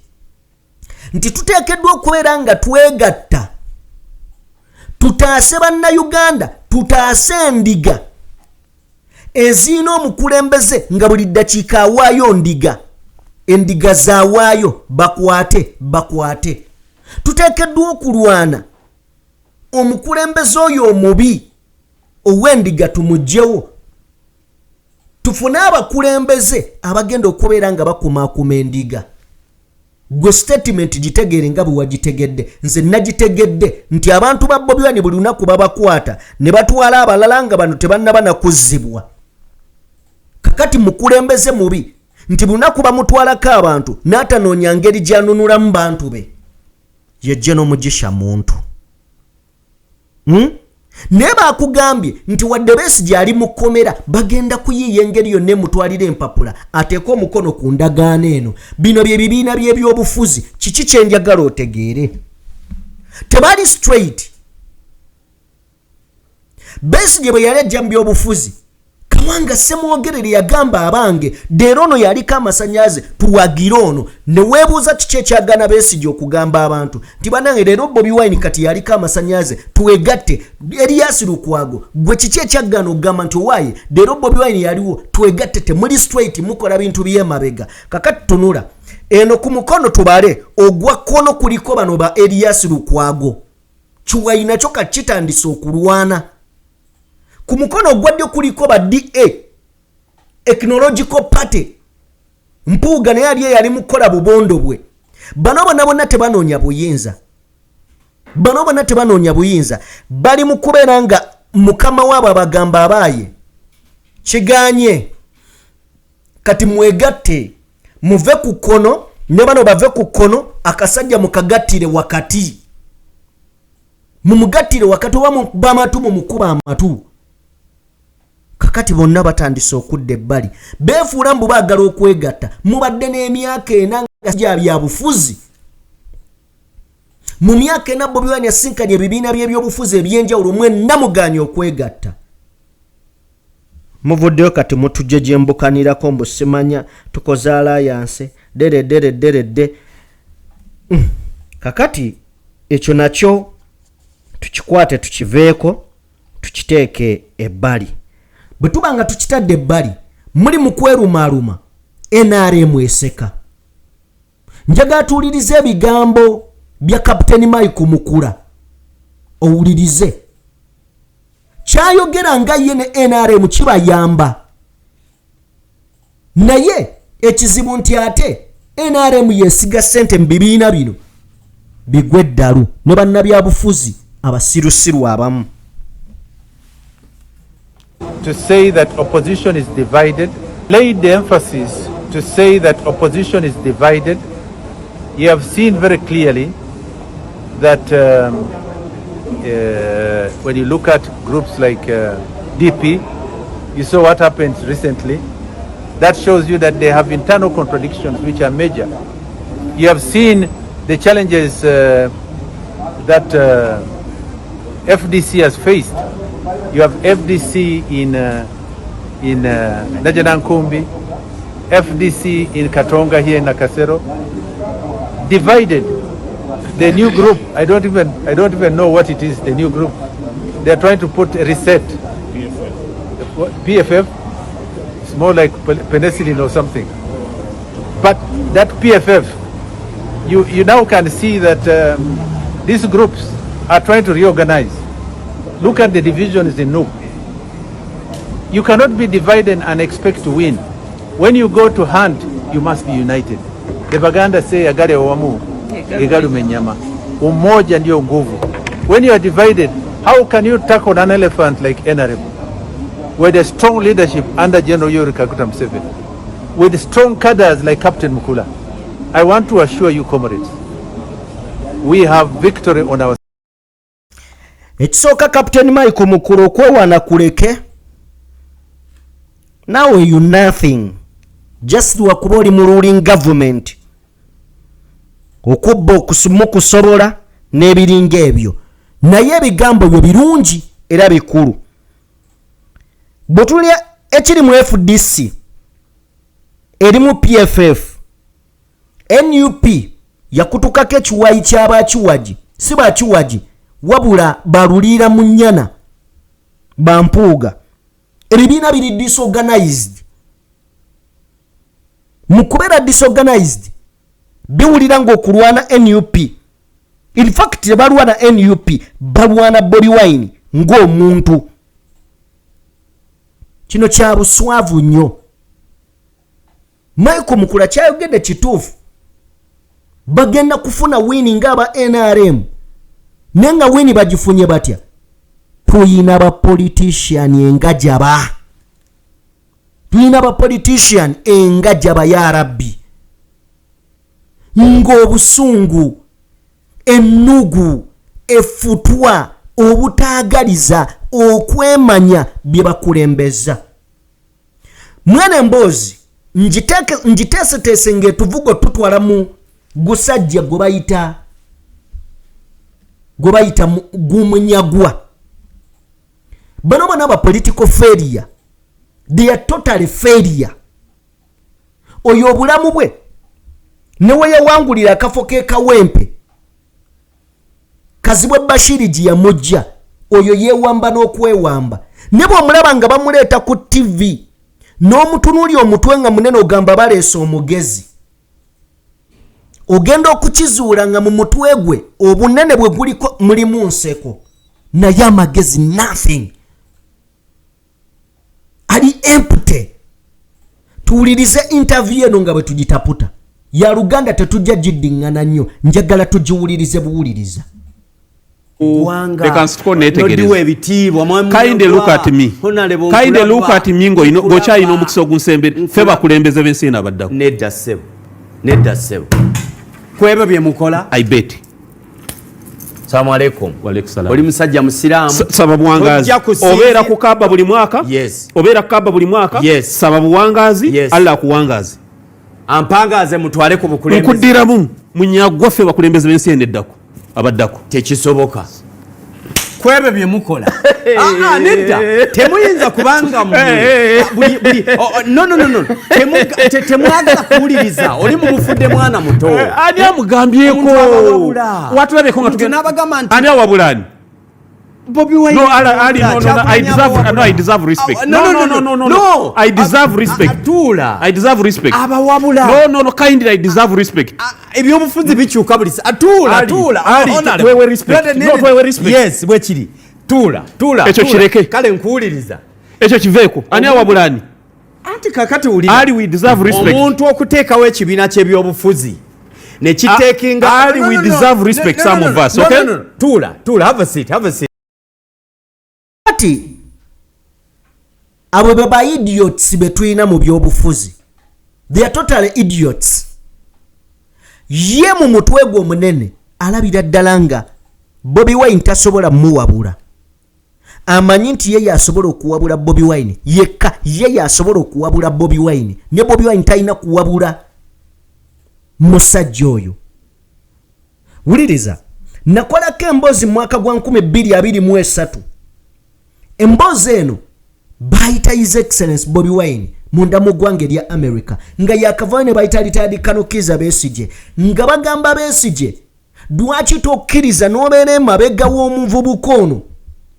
nti tuteekeddwa okubeera nga twegatta, tutaase bannayuganda, tutaase endiga ezina omukulembeze nga buli ddakiika awaayo endiga zaawaayo, bakwate. Tuteekeddwa okulwana omukulembeze oyo omubi ow'endiga tumugyewo, tufune abakulembeze abagenda okubeera nga bakumaakuma endiga. Gwe statement gitegeere nga bwe wagitegedde. Nze nagitegedde nti abantu ba Bobi Wine buli lunaku babakwata ne batwala abalala nga bano tebannaba nakuzzibwa. Kakati mukulembeze mubi nti buli lunaku bamutwalako abantu n'atanoonya ngeri gy'anunulamu bantu be. Ye General Mugisha Muntu. Naye baakugambye nti wadde Besigye ali mu kkomera bagenda kuyiiya engeri yonna emutwalira empapula ateeke omukono ku ndagaano eno. Bino bye bibiina by'ebyobufuzi. Kiki kye njagala otegeere? Tebali straight. Besigye bwe yali ajja mu byobufuzi, Kawanga Ssemwogerere yagamba abange leero ono yaliko amasannyalaze tuwagira ono, ne weebuuza kiki ekyagana Besigye okugamba abantu nti bannange leero Bobi Wine kati yaliko amasannyalaze twegatte. Erias Lukwago gwe kiki ekyagana okugamba nti owaaye leero Bobi Wine yaliwo twegatte, temuli straight, mukola bintu by'emabega. Kakati tunula eno ku mukono tubale ogwa kkono kuliko bano ba Erias Lukwago, Kiwayi kyo kakitandise okulwana. Ku mukono ogwaddyo kuliko ba DA Ethnological Party, Mpuuga naye yali mukola bubondo bwe. Bano bonna tebanoonya buyinza, bali mu kubeera nga mukama waabo abagamba abaaye kiganye kati mwegatte muve ku kkono ne bano bave ku kkono, akasajja mukagattire wakati, mumugattire wakati oba bamatu mumukuba amatu. Kakati bonna batandise okudda ebbali, beefuula mbu baagala okwegatta. Mubadde n'emyaka ena nga bya bufuzi. Mu myaka ena Bobi Wine yasinkanye ebibiina by'ebyobufuzi ebyenjawulo, mwenna mugaanye okwegatta. Muvuddeyo kati mutujje gye mbukanirako mbu simanya tukoze alliance dere. Kakati ekyo nakyo tukikwate tukiveeko tukiteeke ebbali. Bwe tuba nga tukitadde ebbali muli mu kwerumaaluma NRM eseka. Njagala tuwulirize ebigambo bya Kapiteni Mike Mukula, owulirize kyayogera nga ye ne NRM kibayamba. Naye ekizibu nti ate NRM yesiga ssente mu bibiina bino bigwe eddalu ne bannabyabufuzi abasirusiru abamu. To say that opposition is divided, laid the emphasis to say that opposition is divided. You have seen very clearly that when you look at groups like DP, you saw what happened recently. That shows you that they have internal contradictions which are major. You have seen the challenges that FDC has faced. You have FDC in Najanankumbi, FDC in Katonga here in Nakasero, divided. The new group, I don't even know what it is. The new group, they are trying to put a reset. PFF. It's more like penicillin or something. But that PFF, you now can see that these groups are trying to reorganize. Look at the divisions in Nuuk. You cannot be divided and expect to win. When you go to hunt, you must be united. The Baganda say agare owamu, egalu menyama. Umoja ndio nguvu. When you are divided, how can you tackle an elephant like NRM? With a strong leadership under General Yoweri Kaguta Museveni, with strong cadres like Captain Mukula, I want to assure you, comrades, we have victory on our Ekisooka Captain Michael Mukulu okwewaana kuleke. Now you nothing. Just wakuba oli mu ruling government. Okubba okusimu kusobola n'ebiringa ebyo. Naye ebigambo byo birungi era bikulu. Bw'otulya ekiri mu FDC eri mu PFF NUP yakutukako ekiwayi ky'abakiwagi si bakiwagi wabula baluliira mu nnyana bampuuga. Ebibiina biri disorganized. Mu kubeera disorganized biwulira ng'okulwana NUP. In fact tebalwana NUP balwana Bobi Wine ng'omuntu. Kino kya buswavu nnyo. Michael Mukulu kyayogedde kituufu. Bagenda kufuna wini ng'aba NRM. Nenga wini bagifunye batya. Tuyina ba politician engajaba. Tuyina ba politician engajaba ya Rabbi. Ng'obusungu, ennugu, effutwa, obutaagaliza, okwemanya bye bakulembeza. Mwana emboozi njiteeseteese ng'etuvugo tutwala mu gusajja gwe bayita gumunyagwa. Bano bana ba political failure. They are totally failure. Oyo obulamu bwe newe yawangulira akafo ke Kawempe. Kazibwe Bashiri gye yamujja. Oyo yeewamba n'okwewamba. Ne bw'omulaba nga bamuleeta ku TV n'omutunuulya omutwe nga munene ogamba baleese omugezi. Ogenda okukizuula nga mu mutwe gwe obunene bwe guliko mulimu nseko. Naye amagezi nothing. Ali empty. Tuwulirize interview eno nga bwe tugitaputa. Ya Luganda tetujja giddingana nnyo. Njagala tugiwulirize buwuliriza. They can score Kindly look at me. Kindly look at me go chai no mukso gunsembe feba kulembeze bensina baddako. Nedda sebo. Kwebe bye mukola. I bet. Assalamu alaikum. Wa alaikum salam. Oli musajja musiramu. Sababu wangazi. Obeera kukaba buli mwaka. Yes. Obeera kukaba buli mwaka. Yes. Sababu wangazi. Yes. Allah kuwangazi. Ampangaze mutwale ku bukulembeze. Nkudiramu munyagwa fe bakulembeze bensina eddako. Abaddako. Tekisoboka. Kwebe bye mukola. Nedda. Temuyinza kubanga no. Temwagala kuwuliriza. Oli mu bufudde mwana muto. Ani amugambyeko. Watulabeko nga tugenda n'abagamba nti ani awabulani. Bobi Wine. No, I deserve respect. No. I deserve respect. I deserve respect. Abawabula. No, kindly I deserve respect. Ebyobufuzi bikyuka buli atula. Wewe respect. No, wewe respect. Yes, bwe kiri. Tula. Ekyo kireke. Kale nkuwuliriza. Ekyo kiveeko. Ani awabulani. Anti kakati ulira. Ali we deserve respect. Omuntu okuteekawo ekibiina ky'ebyobufuzi. Ne kiteekinga. Ali we deserve respect some of us, okay? No. Tula. Have a seat. Ati abo baba idiots betwina mu byobufuzi. They are totally idiots. Ye mu mutwe gwo munene alabira ddala nga Bobi Wine tasobola muwabula. Amanyi nti ye yasobola okuwabula Bobi Wine. Yekka ye yasobola okuwabula Bobi Wine. Ne Bobi Wine talina kuwabula musajja oyo. Wuliriza. Nakolako emboozi mu mwaka gwa 2023. Emboozi eno bayita His Excellence Bobi Wine munda mu ggwanga lya America nga yakavayo ne bayita Retired Colonel Kizza Besigye nga bagamba Besigye lwaki tokkiriza n'obeera emabega w'omuvubuka ono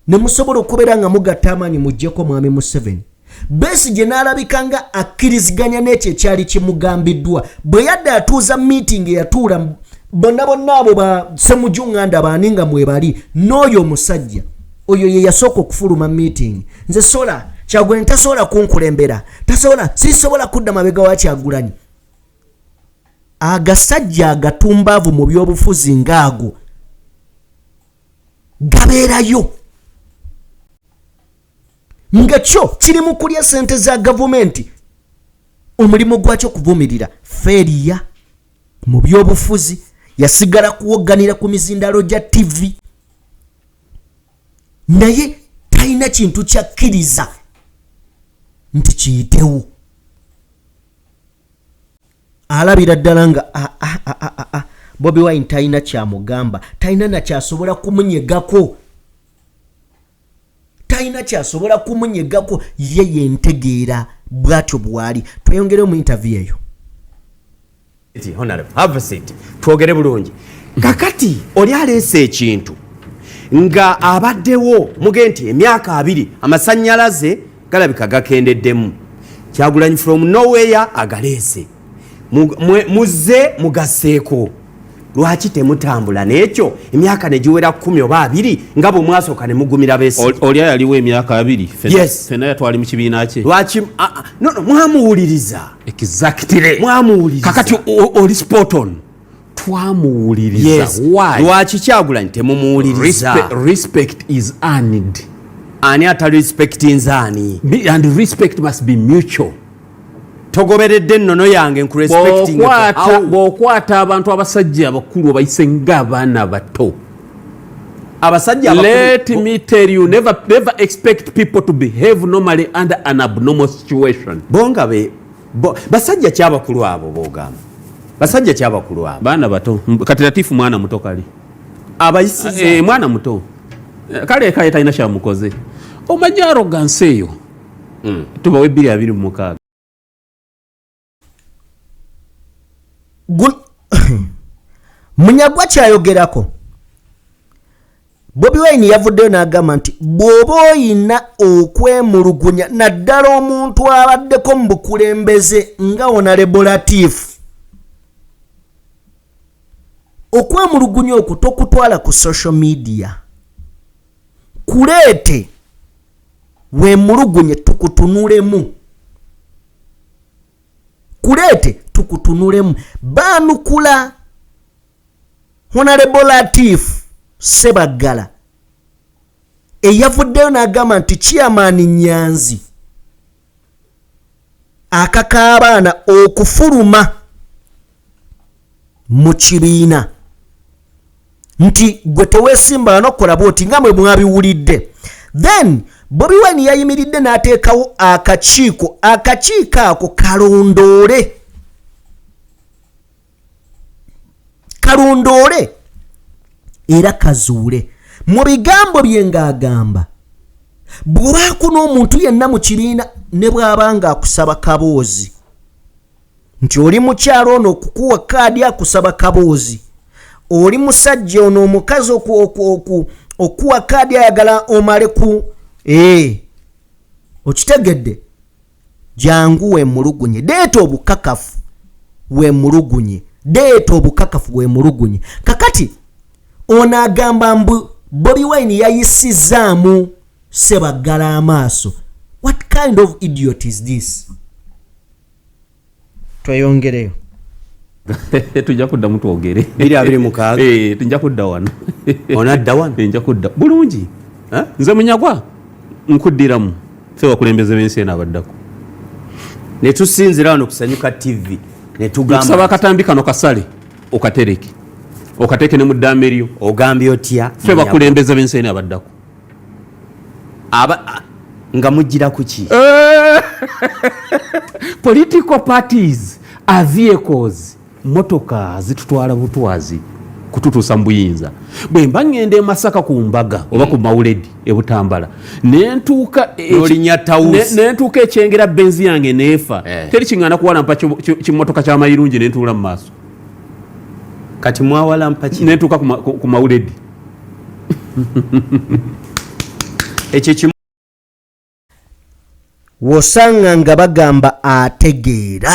ne musobola okubeera nga mugatta amaanyi muggyeko mwami Museveni. Besigye n'alabika nga akkiriziganya n'ekyo ekyali kimugambiddwa bwe yadde atuuza meeting eyatuula bonna abo ba Ssemujjunganda baani nga mwebali n'oyo omusajja oyo ye yasooka okufuluma meeting. Nze sola Kyagulanyi tasobola kunkulembera, sisobola kudda mabega wa Kyagulanyi. Agasajja agatumbaavu mu byobufuzi ngaago gabeerayo nga kyo kiri mu kulya ssente za gavumenti. Omulimu gwakyo kuvumirira failure mu byobufuzi, yasigala kuwogganira ku mizindalo gya TV. naye talina kintu kyakkiriza nti kiyitewo. Alabira ddala nga Bobi Wine talina kyamugamba, talina nakyasobola kumunyegako, talina kyasobola kumunyegako, ye yentegeera bwatyo bwali. Tweyongere mu interview eyo. Honorable, have a seat. Twogere bulungi. Kakati oli aleese ekintu nga abaddewo mugenti emyaka 2 amasannyalaze galabika gakendeddemu. Kyagulanyi from nowhere agaleese. Muzze mugasseeko. Lwaki temutambula n'ekyo emyaka ne giwera 10 oba 2 nga bwe mwasooka ne mugumira Besigye? Oli yaliwo emyaka 2 Yes. Fena yatwali mu kibiina kye. Lwaki no mwamuwuliriza. Exactly. Mwamuwuliriza. Kakati oli spot on. Twamuwuliriza. Yes. Why? Lwaki Kyagulanyi temumuwuliriza? Respect is earned. Ani atali respect nzaani? And respect must be mutual. Togoberedde nnono yange nkurespecting. Bw'okwata abantu abasajja abakulu obayise ng'abaana bato. Abasajja abakulu. Let me tell you, never expect people to behave normally under an abnormal situation. Bonga basajja kyabakulu abo bogamba. Basajja kyabakulu abo. Baana bato. Kati Latifu mwana muto kali. Abayisiza. Mwana muto. Kale kale talina kyamukoze. Omanyi arrogance eyo. Tubawe 226. Munyagwa kyayogerako. Bobi Wine yavuddeyo n'agamba nti bw'oba oyina okwemulugunya naddala omuntu abaddeko mu bukulembeze nga Honorable Latif, okwemulugunya okwo tokutwala ku social media, kuleete weemulugunye tukutunulemu, kuleete tukutunulemu. Baanukula Honorable Latif Sebaggala eyavuddeyo n'agamba nti Chairman Nyanzi akaka abaana okufuluma mu kibiina nti gwe teweesimba n'okola bw'oti nga mwe mwabiwulidde. Then Bobi Wine yayimiridde n'ateekawo akakiiko ako kalondoole era kazuule mu bigambo bye ng'agamba bw'obaako n'omuntu yenna mu kibiina ne bw'aba nga akusaba kaboozi nti oli mukyalo ono okukuwa kaadi akusaba kaboozi, oli musajja ono omukazi okuwa kaadi ayagala omale ku okitegedde, jangu weemulugunye, deeta obukakafu weemulugunye, deeta obukakafu weemulugunye. Kakati ono agamba mbu Bobi Wine yayisizaamu Sebaggala amaaso. What kind of idiot is this? Tweyongereyo. Tujja kudda mutwogere. 226. Tujja kudda wano. Onadda wano? Tujja kudda. Bulungi. Nze Munyagwa nkuddiramu. Ffe bakulembeze b'ensi eno abaddako. Ne tusinzira wano Kusanyuka TV. Ne tugamba. Tusaba akatambi kano kasale okatereke. Okateeke ne mu ddambe lyo. Ogambye otya? Ffe bakulembeze b'ensi eno abaddako. Nga mujjira kuki? Political parties are vehicles. Motoka zitutwala butwazi kututuusa mu buyinza. Bwe mba ngende Masaka ku mbaga oba ku Mawuledi e Butambala nentuuka ekyengera benzi yange neefa, teri kiŋŋaana kuwalampa kimotoka ky'amayirungi nentuula mu maaso. Kati mwawalampa ki? Nentuuka ku Mawuledi. Ekyo wosanga nga bagamba ategeera.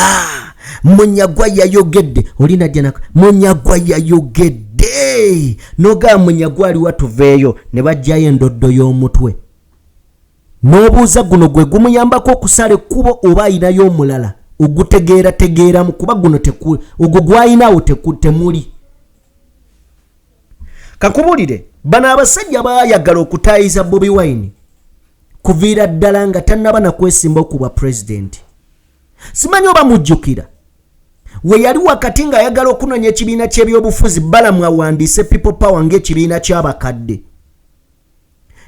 Munyagwa yayogedde, olina jjanako Munyagwa yayogedde noga Munyagwa ali watuveeyo ne bajjayo endoddo y'omutwe n'obuuza guno gwe gumuyambako okusala ekkubo oba ayinayo omulala ogutegeerategeeramu kuba guno ogwo gwayinawo temuli. Kakubulire bano abasajja baayagala okutaayiza Bobi Wine kuviira ddala nga tannaba na kwesimba okuba president. Simanyi oba mujjukira we yali wakati nga ayagala okunoonya ekibiina ky'ebyobufuzi Balamu awandiise People Power ng'ekibiina ky'abakadde.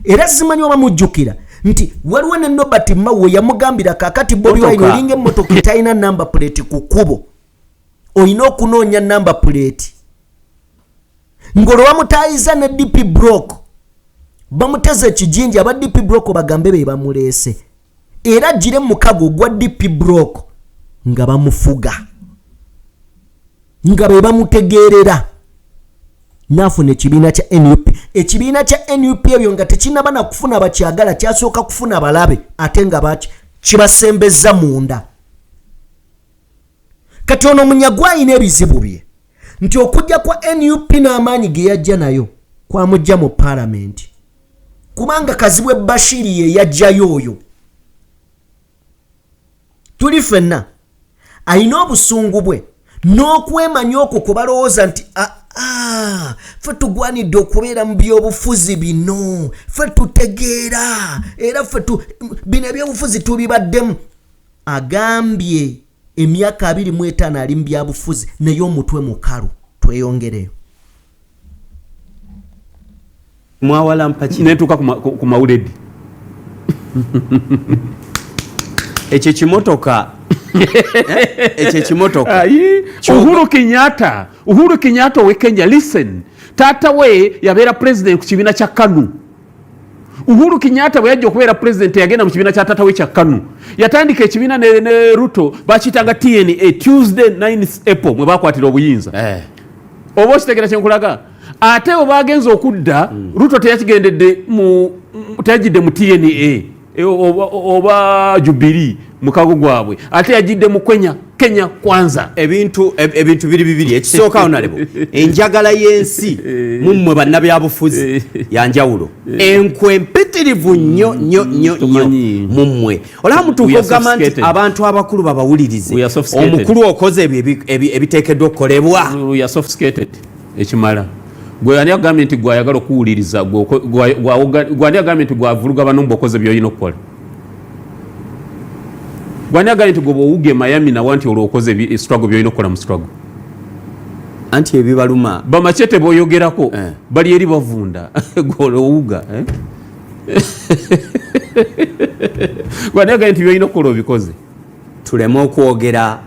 era simanyi oba mujjukira nti waliwo ne Nobert Mao yamugambira kakati Bobi Wine olinga emmotoka etalina number plate ku kkubo olina okunoonya number plate ngolo bamutayiza ne DP Block bamuteze ekijinja aba DP Block bagambe be bamuleese era jire mukago gwa DP Block nga bamufuga nga be bamutegeerera nafuna ekibiina kya NUP ekibiina kya NUP ebyo nga tekinaba na kufuna bakyagala kyasooka kufuna balabe ate nga baki kibasembeza munda kati ono Munyagwa ayina ebizibu bye nti okujja kwa NUP n'amaanyi ge yajja nayo kwamujja mu parliament kubanga Kazibwe Bashiri ye yajjayo oyo tuli fenna ayina obusungu bwe n'okwemanya okwo kubalowooza nti ffe tugwanidde okubeera mu byobufuzi bino ffe tutegeera era ffe bino ebyobufuzi tubibaddemu agambye emyaka 25 ali mu byabufuzi naye omutwe mukalu tweyongereyo mwawala mpaki netuuka ku mawuledi ekyo kimotoka Uhuru Kenyatta we Kenya, listen, tata we yabeera president ku kibiina kya KANU. Uhuru Kenyatta bwe yajja okubeera president yagenda mu kibiina kya tata we kya KANU yatandika ekibiina ne Ruto bakiyitanga TNA Tuesday 9 April mwe bakwatira obuyinza oba okitegera kyenkulaga ate oba agenza okudda Ruto teyakigendedde teyajidde mu TNA oba Jubilee mukago gwabwe ate yajidde mu Kenya kwanza ebintu biri bibiri ekisooka onalebo enjagala y'ensi mummwe bannabyabufuzi yanjawulo enkwe mpitirivu nnyo mummwe olaba mutuuka okugamba nti abantu abakulu babawulirize omukulu okoze ebyo ebiteekeddwa okukolebwa ekimala gwe ani agambye nti gwayagala okuwuliriza gwani agambye nti gwavuluga bano mbokoze byolina okukola gwani agambye nti gwe bwowuga Miami nawe nti olwokoze struggle byolina okukola mu struggle anti ebibaluma bamachete boyogerako bali eri bavunda gwolowuga gwani agambye nti byolina okukola obikoze tuleme okwogera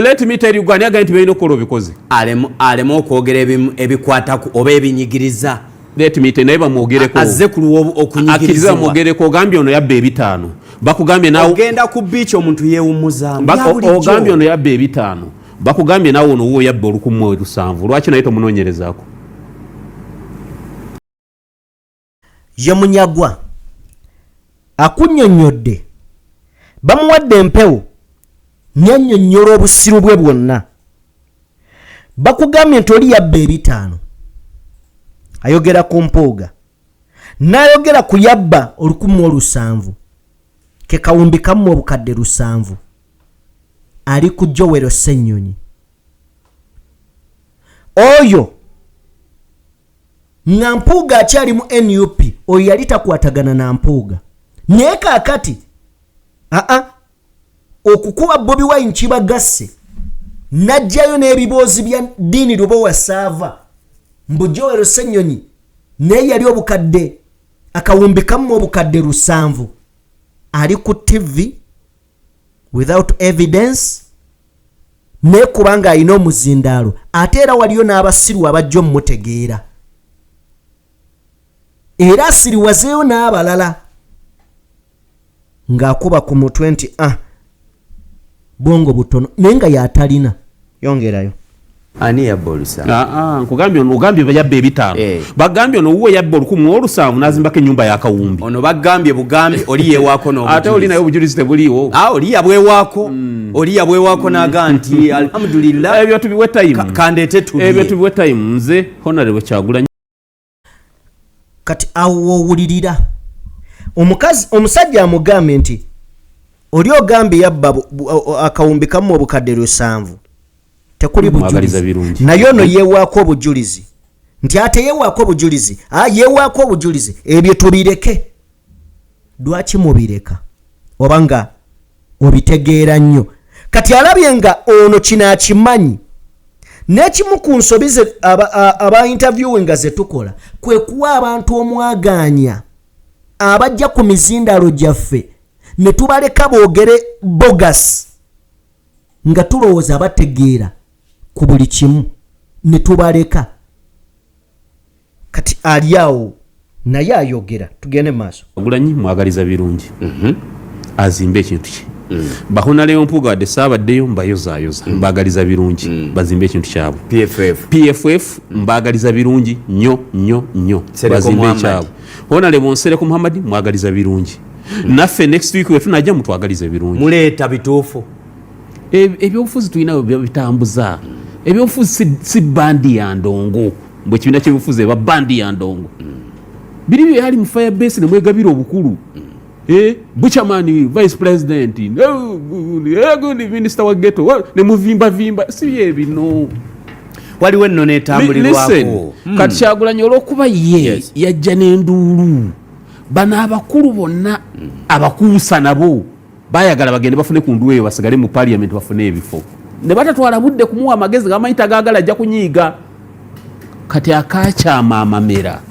let me tell you gwani agambye nti byolina okukola obikoze aleme okwogera ebikwata oba ebinyigiriza let me tell naye bamwogereko azze kuluwa okunyigiriza akiriza mwogereko ogambye ono yabba ebitaano bakugambye nawe ogenda ku beach omuntu yeewumuza ogambye ono yabba ebitaano bakugambye nawe ono wo yabba 1,700 lwaki naye tomunoonyerezaako ye Munyagwa akunnyonnyodde bamuwadde empewo nyannyonnyola obusiru bwe bwonna bakugambye nti oli yabba ebitaano ayogera ku Mpuuga n'ayogera ku yabba 1,700 ke kawumbi kamu obukadde 700 ali ku Joel Ssenyonyi oyo nga Mpuuga akyali mu NUP oyo yali takwatagana na Mpuuga naye kaakati okukuba Bobi Wine kibagasse najjayo n'ebiboozi bya Dini Lubowa Saava mbu Joel Ssenyonyi naye yali obukadde akawumbi kamu obukadde 700 ali ku TV without evidence ne kubanga alina omuzindaalo ate era waliyo n'abasiru abajja omutegeera era asiriwazeeyo n'abalala ng'akuba ku mutwe nti bwongo butono naye nga yatalina yongerayo ani yabba olusanvu nkugambye yabba ebitaano bagambye ono wuwe yabba 1,700 n'azimbako ennyumba yakawumbi ono bagambye bugambi oli yeewaako n'obujulizi ate oli naye obujulizi tebuliiwo oli yabwewaako n'aga nti alhamdulillah ebyo tubiwe time kandeete tuliye ebyo tubiwe time nze Honorable Kyagulanyi kati awo owulirira omusajja amugambye nti oli ogambye yabba akawumbi kamu obukadde 700 tekuli bujulizi naye ono yeewaako obujulizi nti ate yeewaako obujulizi yeewaako obujulizi ebyo tubireke lwaki mubireka oba nga obitegeera nnyo kati alabye nga ono kino akimanyi n'ekimu ku nsobi aba interviewing nga ze tukola kwe kuwa abantu omwaganya abajja ku mizindalo gyaffe ne tubaleka boogere bogus nga tulowooza bategeera ku buli kimu ne tubaleka kati ali awo naye ayogera tugende maaso ogulanyi mwagaliza birungi azimbe ekintu kye bahonaleyo mpuga wadde saabaddeyo mbayozaayoza mbagaliza birungi bazimbe ekintu kyabwe pff mbagaliza birungi nnyo bazimbe ekyabwe honale bonsereko muhammadi mwagaliza birungi naffe next week wetunajja mutwagaliza birungi muleeta bituufu ebyobufuzi tulina bitambuza ebyobufuzi si bandi ya ndongo mbwe kibiina kyebyobufuzi eba bandi ya ndongo biri byali mu firebase ne mwegabira obukulu buchamani vice president good minister wa ghetto ne muvimba si byebino waliwo enno netambulirwako kati Kyagulanyi olw'okuba ye yajja n'enduulu bano abakulu bonna abakuusa nabo bayagala bagende bafune ku nduulu eyo basigale mu parliament bafune ebifo ne batatwala budde kumuwa amagezi gamanyi tagaagala ajja kunyiiga kati akakyama amamera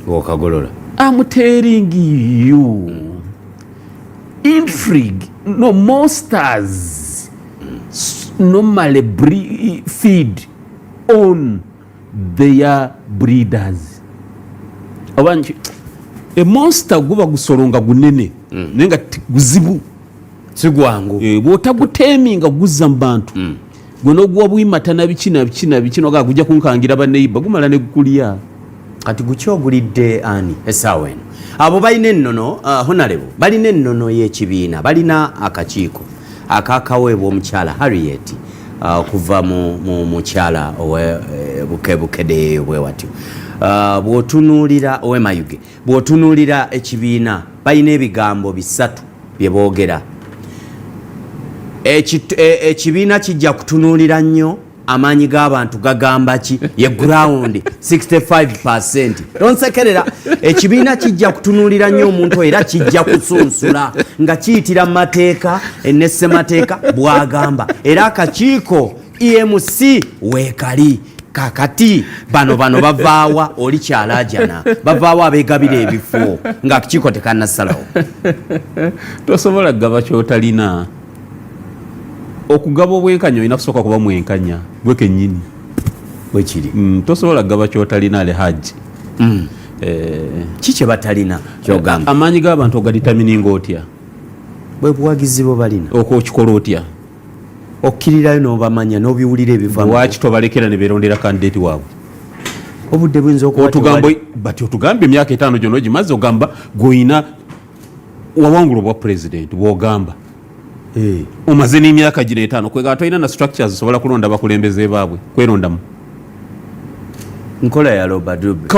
okagolola I'm telling you intrigue no monsters normally feed on their breeders abanchi a monster guba gusolonga gunene nenga guzibu sigwangu bwotaguteminga guzza mbantu gono gwa buyimatana bikino ga kujja kunkangira baneiba gumala ne gukulya kati gukyogulidde ani esaawa eno abo balina ennono honalebo balina ennono y'ekibiina balina akakiiko akakaweebwa omukyala Harriet okuva mu mukyala owebukebukedeeyo bwe watyo bw'otunuulira owemayuge bw'otunuulira ekibiina balina ebigambo bisatu bye boogera ekibiina kijja kutunuulira nnyo amaanyi g'abantu gagamba ki ye ground 65% tonsekerera ekibiina kijja kutunuulira nnyo omuntu era kijja kusunsula nga kiyitira mu mateeka ennessemateeka bw'agamba era akakiiko EMC weekali kakati bano bavaawa oli kyalajana bavaawo abeegabira ebifo nga akakiiko tekannasalawo tosobola kugaba kyotalina okugaba obwenkanya olina kusooka kuba mwenkanya gwe kennyini bwekiri tosobola kugaba kyotalina ale haji kikye batalina kyogamba amaanyi g'abantu ogalitamininga otya bwe buwagizi bwe balina okukikola otya okkirirayo n'obamanya n'obiwulira ebivamu lwaki tobalekera ne beerondera kandidate waabwe obudde buyinza bati otugambe emyaka 5 gyonna ogimaze ogamba gw'olina wawangula obwa president bw'ogamba omaze n'emyaka gino 5 kwega tolina na structures osobola kulonda bakulembeze baabwe kwerondamu nkola ya Robadube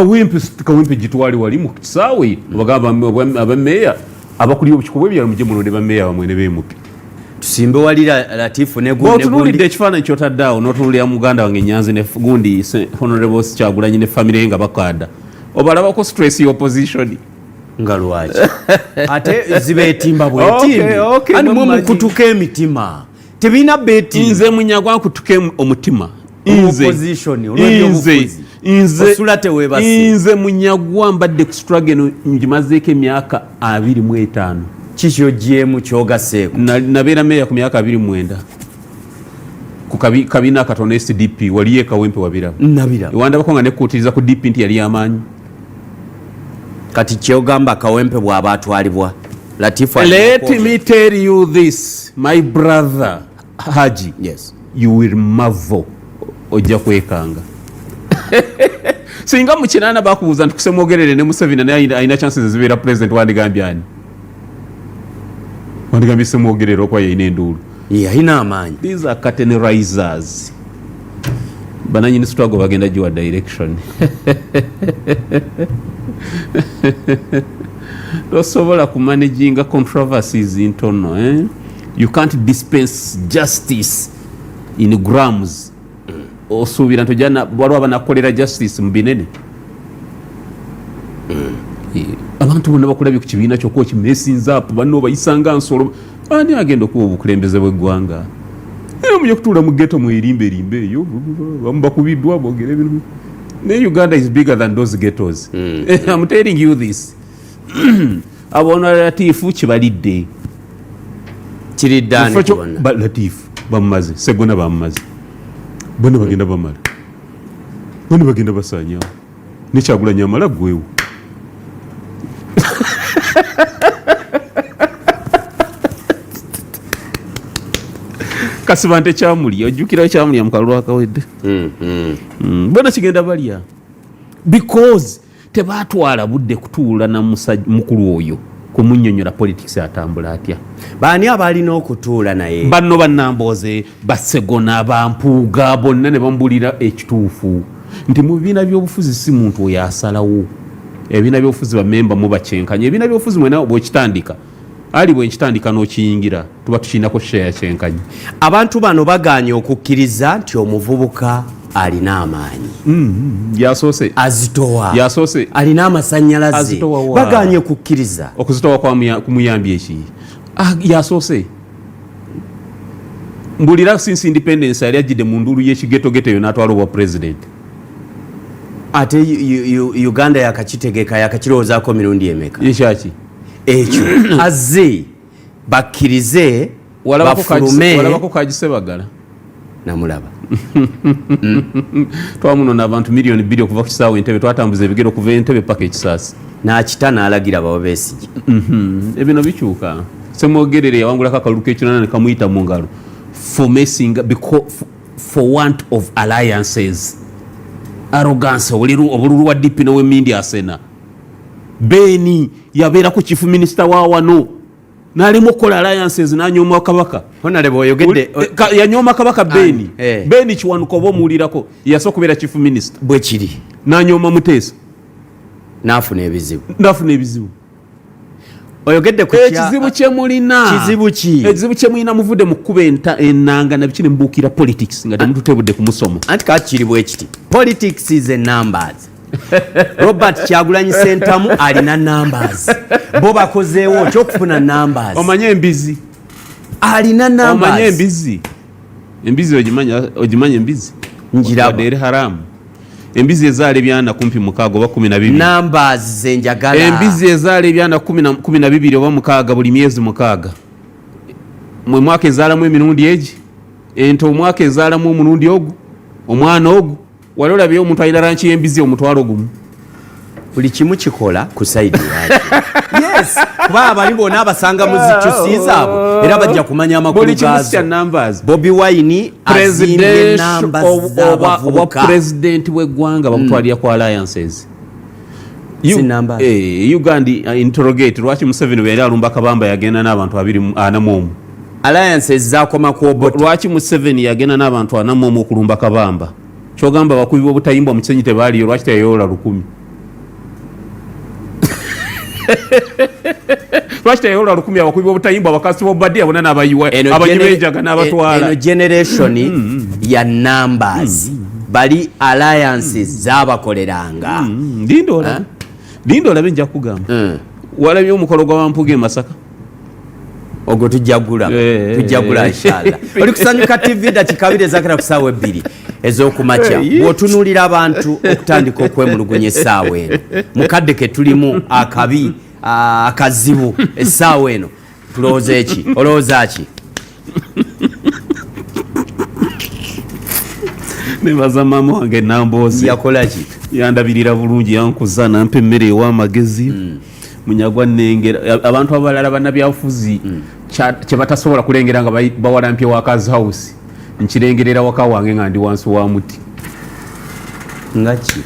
kawempe gitwali wali mu kisaawe bagamba abameeya abakuli obukiko bw'ebyalo mujje mulonde bameeya bamwe ne beemuke tusimbe wali Latifu ne otunuulidde ekifaananyi kyotaddeawo n'otunuulira muganda wange Nyanzi ne gundi Honorable Kyagulanyi ne famire nga bakaada obalabako stress y'opposition nga lwaki ate zibeetimba bwetimbi ani mwe mukutuka emitima tebina beetimbi nze munyagwa nkutuke omutima nze munyagwa mbadde ku struggle ngimazeeko emyaka 25 kikyo gyemu kyogaseeko nabeera meeya ku myaka 29 ku kabiina akatono SDP waliyo ekawempe wabirabo ewandabako nga nekuutiriza ku DP nti yali amaanyi kati kyogamba akawempe bw'aba atwalibwa Latifu let me tell you this my brother Haji yes you will marvel ojja kwekanga singa mu kinana bakubuuza nti kusemwogerere ne Museveni naye ayina chances zibeera president wandigambye ani wandigambye semwogerere okwa yayina enduulu yayina amaanyi these are curtain risers bananyini struggle bagenda giwa direction tosobola kumanaginga controversies ntono you can't dispense justice in grams osuubira nti ojana waliwo abanakolera justice mu binene abantu bonna bakulabye ku kibiina kyokka okimesinza apo banno bayisanga nsolo ani agenda okuba obukulembeze bw'eggwanga mujja kutuula mu ghetto mwerimberimbe eyo bamu bakubiddwa boogera ebintu ne Uganda is bigger than those ghettos I'm telling you this abona Latifu kibalidde kiriddaani ba Latifu bamaze Segona bamaze bonna bagenda bamala bonna bagenda basanyawo nekyagula nyamala gwewo kasibante kyamulya ojjukira kyamulya mukalwa akawedde bonna kigenda balya because tebatwala budde kutuula na mukulu oyo kumunnyonnyola politics atambula atya baani abalina okutuula naye banno bannamboze Basegona bampuuga bonna ne bambulira ekituufu nti mu bibiina by'obufuzi si muntu oyo asalawo ebibiina by'obufuzi bamemba mu bakyenkanya ebibiina by'obufuzi mwena bwekitandika ali bwenkitandika n'okiyingira tuba tukirinako share kyenkanyi abantu bano baganye okukkiriza nti omuvubuka alina amaanyi yasoose azitowa yasoose alina amasannyalaze baganye kukkiriza okuzitowa kumuyambi eki yasoose mbulira since independence yali ajjidde mu ndulu y'ekigetogeto eyo n'atwala obwa president ate Uganda yakakitegeka yakakirowoozaako mirundi emeka ekyaki ekyo azze bakkirize walabako kagisebagala namulaba twamunona abantu miliyoni 2 okuva ku kisaawe Entebbe twatambuza ebigero okuva Entebbe paka ekisasi n'akita n'alagira Besigye ebino bikyuka semwogerere yawangulako akalulu k'ekinana ne kamuyita mu ngalo for want of alliances arrogance obululu wa DP n'ow'Emmindi Asena Beni yabeera ku chief minister wa wano nalimu kola alliances nanyoma kabaka honalebo oyogedde yanyoma kabaka Beni Beni kiwanuko bomuulirako yasokubera chief minister bwe kiri nanyoma Muteesa nafuna ebizibu oyogedde ku ekizibu kye mulina kizibu ki ekizibu kye mulina muvudde mu kuba enanga na bikini mbukira politics nga temututebudde ku musomo anti kakiri bwe kiti politics is a numbers Robert Kyagulanyi Sentamu alina numbers bo bakozeewo kyokufuna numbers omanye embizi alina numbers omanye embizi ogimanya embizi njira badere haramu embizi ezaale byana kumpi mukaaga oba 12 numbers zenjagala embizi ezaale byana 12 oba mukaaga buli myezi mukaaga mwe mwaka ezaalamu emirundi egi ento omwaka ezaalamu omurundi ogu omwana ogu walola byo omuntu ayina ranchi y'embizi omutwalo gumu buli kimu kikola ku side yake yes kuba abali bona abasanga muzikyusiza abo era bajja kumanya amakulu gazo numbers Bobi Wine president of president w'eggwanga bamutwalira ku alliances Uganda interrogate lwaki Museveni bwe yali alumba Kabamba yagenda n'abantu 24 alliances zakoma ku obot lwaki Museveni yagenda n'abantu 24 okulumba Kabamba kyogamba bakubi b'obutayimbwa mu kisenyi tebaaliyo lwaki teyayola 10 lwaki teyayola 10 abakubi b'obutayimbwa abakasi b'obadde abona n'abayiwa abanyibenjaga n'abatwala eno generation ya numbers bali alliances zabakoleranga Lindo olabe nja kugamba walabye omukolo gwa Wampuga e Masaka ogwo tujagula inshallah oli kusanyuka TV dakikabire zakira kusawe 2 ezokumacha bwotunulira abantu okutandika okwemulugunya essaawa eno mukadde ke tulimu akabi akazibu essaawa eno tulowooza eki olowooza ki nebaza maama wange Namboozi yakola ki yandabirira bulungi yankuza nampa emmere ew'amagezi munyagwa nnengera abantu abalala bannabyabufuzi kye batasobola kulengera nga bawalampye wakazi house nkirengerera waka wange nga ndi wansi wa muti ngaki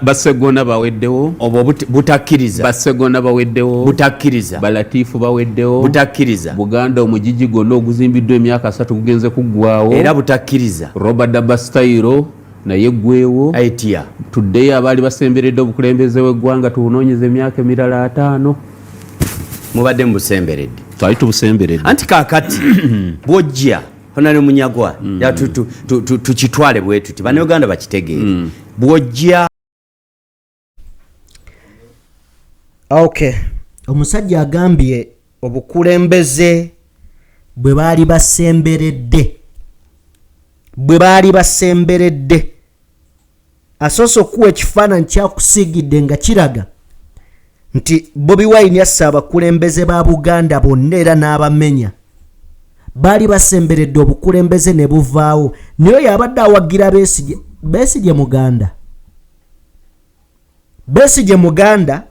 Basegona baweddewo obwo butakkiriza Basegona baweddewo butakkiriza Balatifu baweddewo butakkiriza Buganda omujiji gonna oguzimbiddwa emyaka 3 gugenze kuggwawo era butakkiriza Robert Dabastayiro naye gwewo aitia tuddeyo abaali basemberedde obukulembeze w'eggwanga tubunoonyeza emyaka emirala 5 mubadde mu busemberedde twali tubusemberedde anti kaakati bwojja honale munyagwa tukitwale bwe tuti bannayuganda bakitegeere bwojja okay omusajja agambye obukulembeze bwe baali basemberedde asoose okuwa ekifaananyi kyakusiigidde nga kiraga nti Bobi Wine yasse abakulembeze ba Buganda bonna era n'abamenya baali basemberedde obukulembeze ne buvaawo naye yabadde awagira Besigye Muganda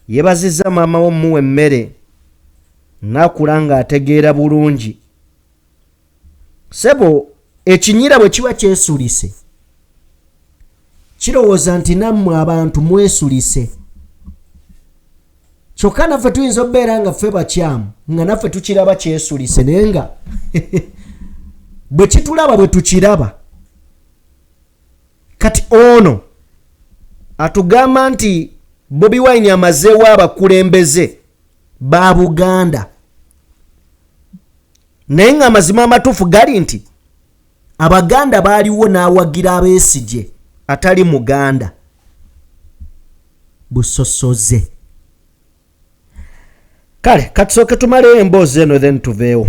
yeebazizza maama w'omuwa emmere n'akula nga ategeera bulungi sebo ekinyira bwe kiba kyesulise kirowooza nti nammwe abantu mwesulise kyokka naffe tuyinza okubeera nga ffe bakyamu nga naffe tukiraba kyesulise naye nga bwe kitulaba bwe tukiraba kati ono atugamba nti Bobi Wine amazeewo abakulembeze ba Buganda naye nga amazima amatuufu gali nti Abaganda baaliwo n'awagira Besigye atali Muganda busosoze. Kale katusooke tumaleyo emboozi eno then tuveewo.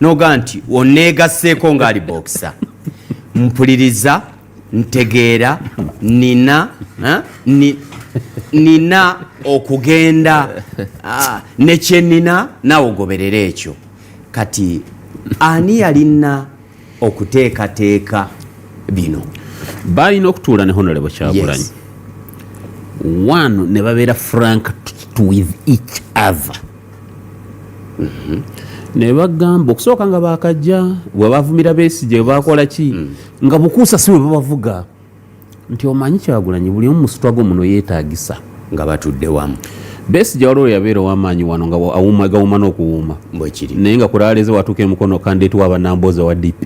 Noga nti oneegasseeko ng'ali bookisa mpuliriza ntegeera nina okugenda nekye nina naawe ogoberera ekyo kati ani yalina okuteekateeka bino balina okutuula ne Honorable Kyagulanyi one ne babeera frank with each other ne bagamba okusooka nga bakajja bwe bavumira Besigye bakola ki nga bukuusa si bwe babavuga nti omanyi Kyagulanyi buli omu musitwago muno yeetaagisa nga batudde wamu Besigye waliwo yabeera ow'amaanyi wano nga gawuma n'okuwuuma bwekiri naye nga kulaaleze watuuka emukono kandeetu wabanamboza wa DP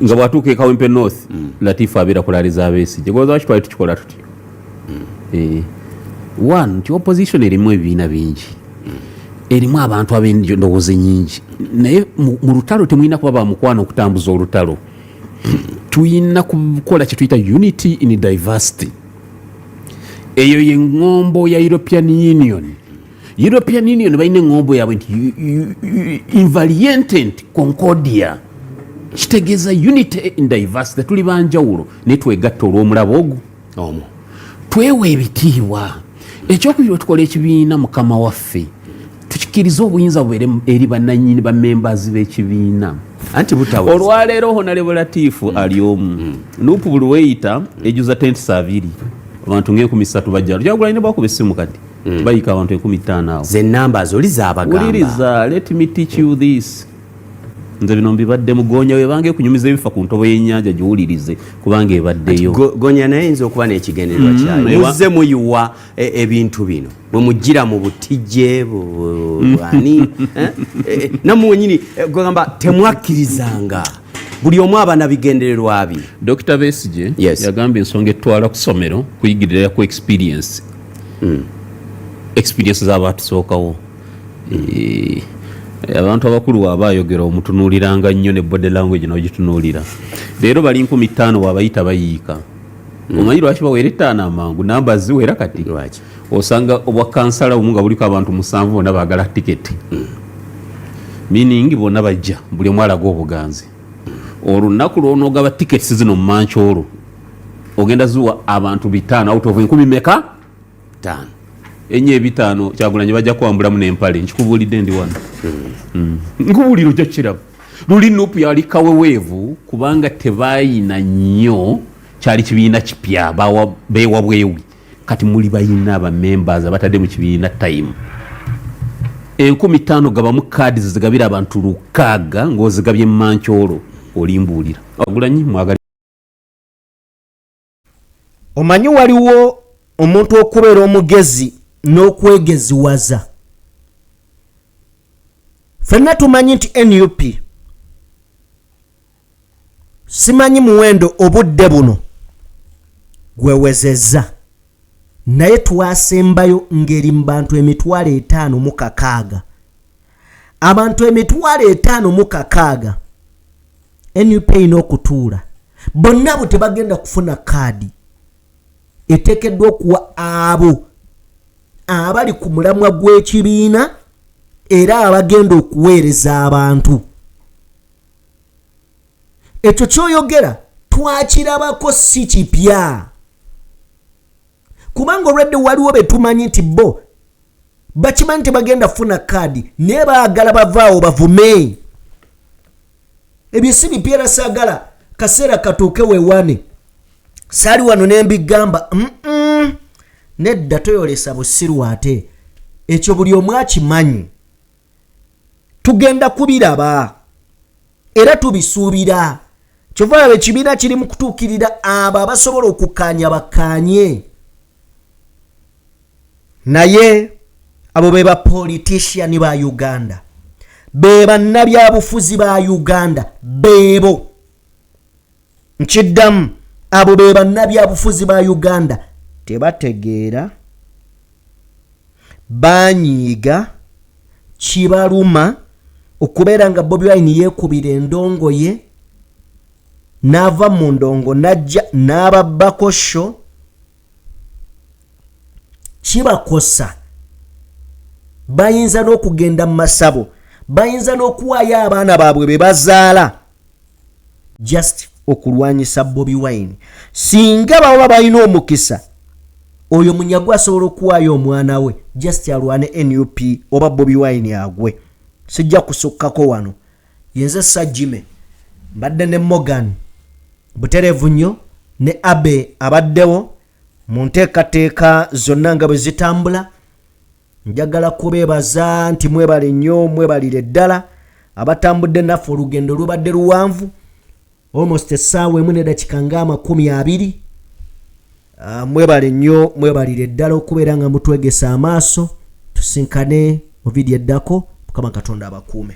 nga bwatuuka e Kawempe North Latifu abeera kulaaleza Besigye gwoza wakitwali tukikola tutyo one nti opposition erimu ebibiina bingi erimu abantu ab'endowooza nyingi naye mu lutalo temulina kuba bamukwano okutambuza olutalo tulina kukola kye tuyita unity in diversity. Eyo ye ngombo ya European Union balina engombo yaabwe nti invariant concordia kitegeeza unity in diversity tuli banjawulo naye twegatta olw'omulabo ogwo omwo twewa ebitiibwa ekyokubiri tukola ekibiina mukama waffe tukikiriza obuyinza bubeere eri bannannyini ba members b'ekibiina anti butawe olwaleero Honorable Latifu ali omu nupu buli weeyita ejuza tenti 2 abantu nga 13 Kyagulanyi ne bakuba essimu kati bayika abantu 15 awo ze numbers oli zaabagamba uliriza let me teach you this nze bino mbibadde mugonya we bange kunyumiza ebifa ku ntobo y'ennyanja giwulirize kubanga ebaddeyo gonya naye nze okuba n'ekigendererwa kyayo muzze muyuwa ebintu bino bwe mujjira mu butijje ani nammwe wenyini gamba temwakkirizanga buli omu aba nabigendererwa bye. Dr. Besigye yagamba ensonga etwala ku ssomero kuyigirira ku experience z'abatusookawo abantu abakulu waba ayogera omutunuuliranga nnyo ne body language n'ogitunuulira leero bali 15 wabayita bayiika omanyi lwaki bawera 5 amangu namba ziwera kati osanga obwa kansala omu nga buliko abantu 7 bonna baagala tiketi meaning bonna bajja buli omu alaga obuganzi olunaku lw'onoogaba tiketi zino mu manca olwo ogenda zuwa abantu 5 out of 10 meka 5 enye 5 Kyagulanyi bajja kwambulamu n'empale nkikubuulidde ndi wano nkubuulira ojja kiraba luli nupu yali kaweweevu kubanga tebaayina nnyo kyali kibiina kipya beewa bwewi kati muli bayina abamembers abatadde mu kibiina time 15 gabamu kaadi zigabira abantu 6 ng'ozigabye mu manca olwo olimbuulira Kyagulanyi mwagali omanyi waliwo omuntu okubeera omugezi n'okwegeziwaza ffenna tumanyi nti NUP simanyi muwendo obudde buno gwewezezza naye twasembayo ngeri mu bantu 5,600 abantu 5,600 NUP ina okutuula bonna bo tebagenda kufuna kaadi eteekeddwa okuwa abo abali ku mulamwa gw'ekibiina era abagenda okuweereza abantu ekyo kyoyogera twakirabako si kipya kubanga olwedde waliwo betumanyi nti bo bakimanyi tebagenda funa kaadi naye baagala bavaawo bavume ebyo si bipya era saagala kaseera katuuke wewane saali wano nembigamba nedda toyolesa busiru ate ekyo buli omu akimanyi tugenda kubiraba era tubisuubira kyova yabe ekibiina kiri mu kutuukirira abo abasobola okukaanya bakaanye naye abo be bapoliticiani ba Uganda be bannabyabufuzi ba Uganda beebo nkiddamu abo be bannabyabufuzi ba Uganda tebategeera banyiiga kibaluma okubeera nga Bobi Wine yeekubira endongo ye n'ava mu ndongo najja n'ababbako sho kibakosa bayinza n'okugenda mu masabo bayinza n'okuwaayo abaana baabwe be bazaala just okulwanyisa Bobi Wine singa baba balina omukisa oyo Munyagwa asobola okuwaayo omwana we just alwane NUP oba Bobi Wine agwe sijja kusukkako wano yenze Sajime mbadde ne Morgan buterevu nnyo ne Abe abaddewo mu nteekateeka zonna nga bwe zitambula njagala kubeebaza nti mwebale nnyo mwebalire ddala abatambudde naffe olugendo lubadde luwanvu almost essaawa emu n'eddakiika nga 20 mwebale nnyo mwebalire ddala okubeera nga mutwegesa amaaso tusinkane mu vidiyo eddako Mukama Katonda abakuume.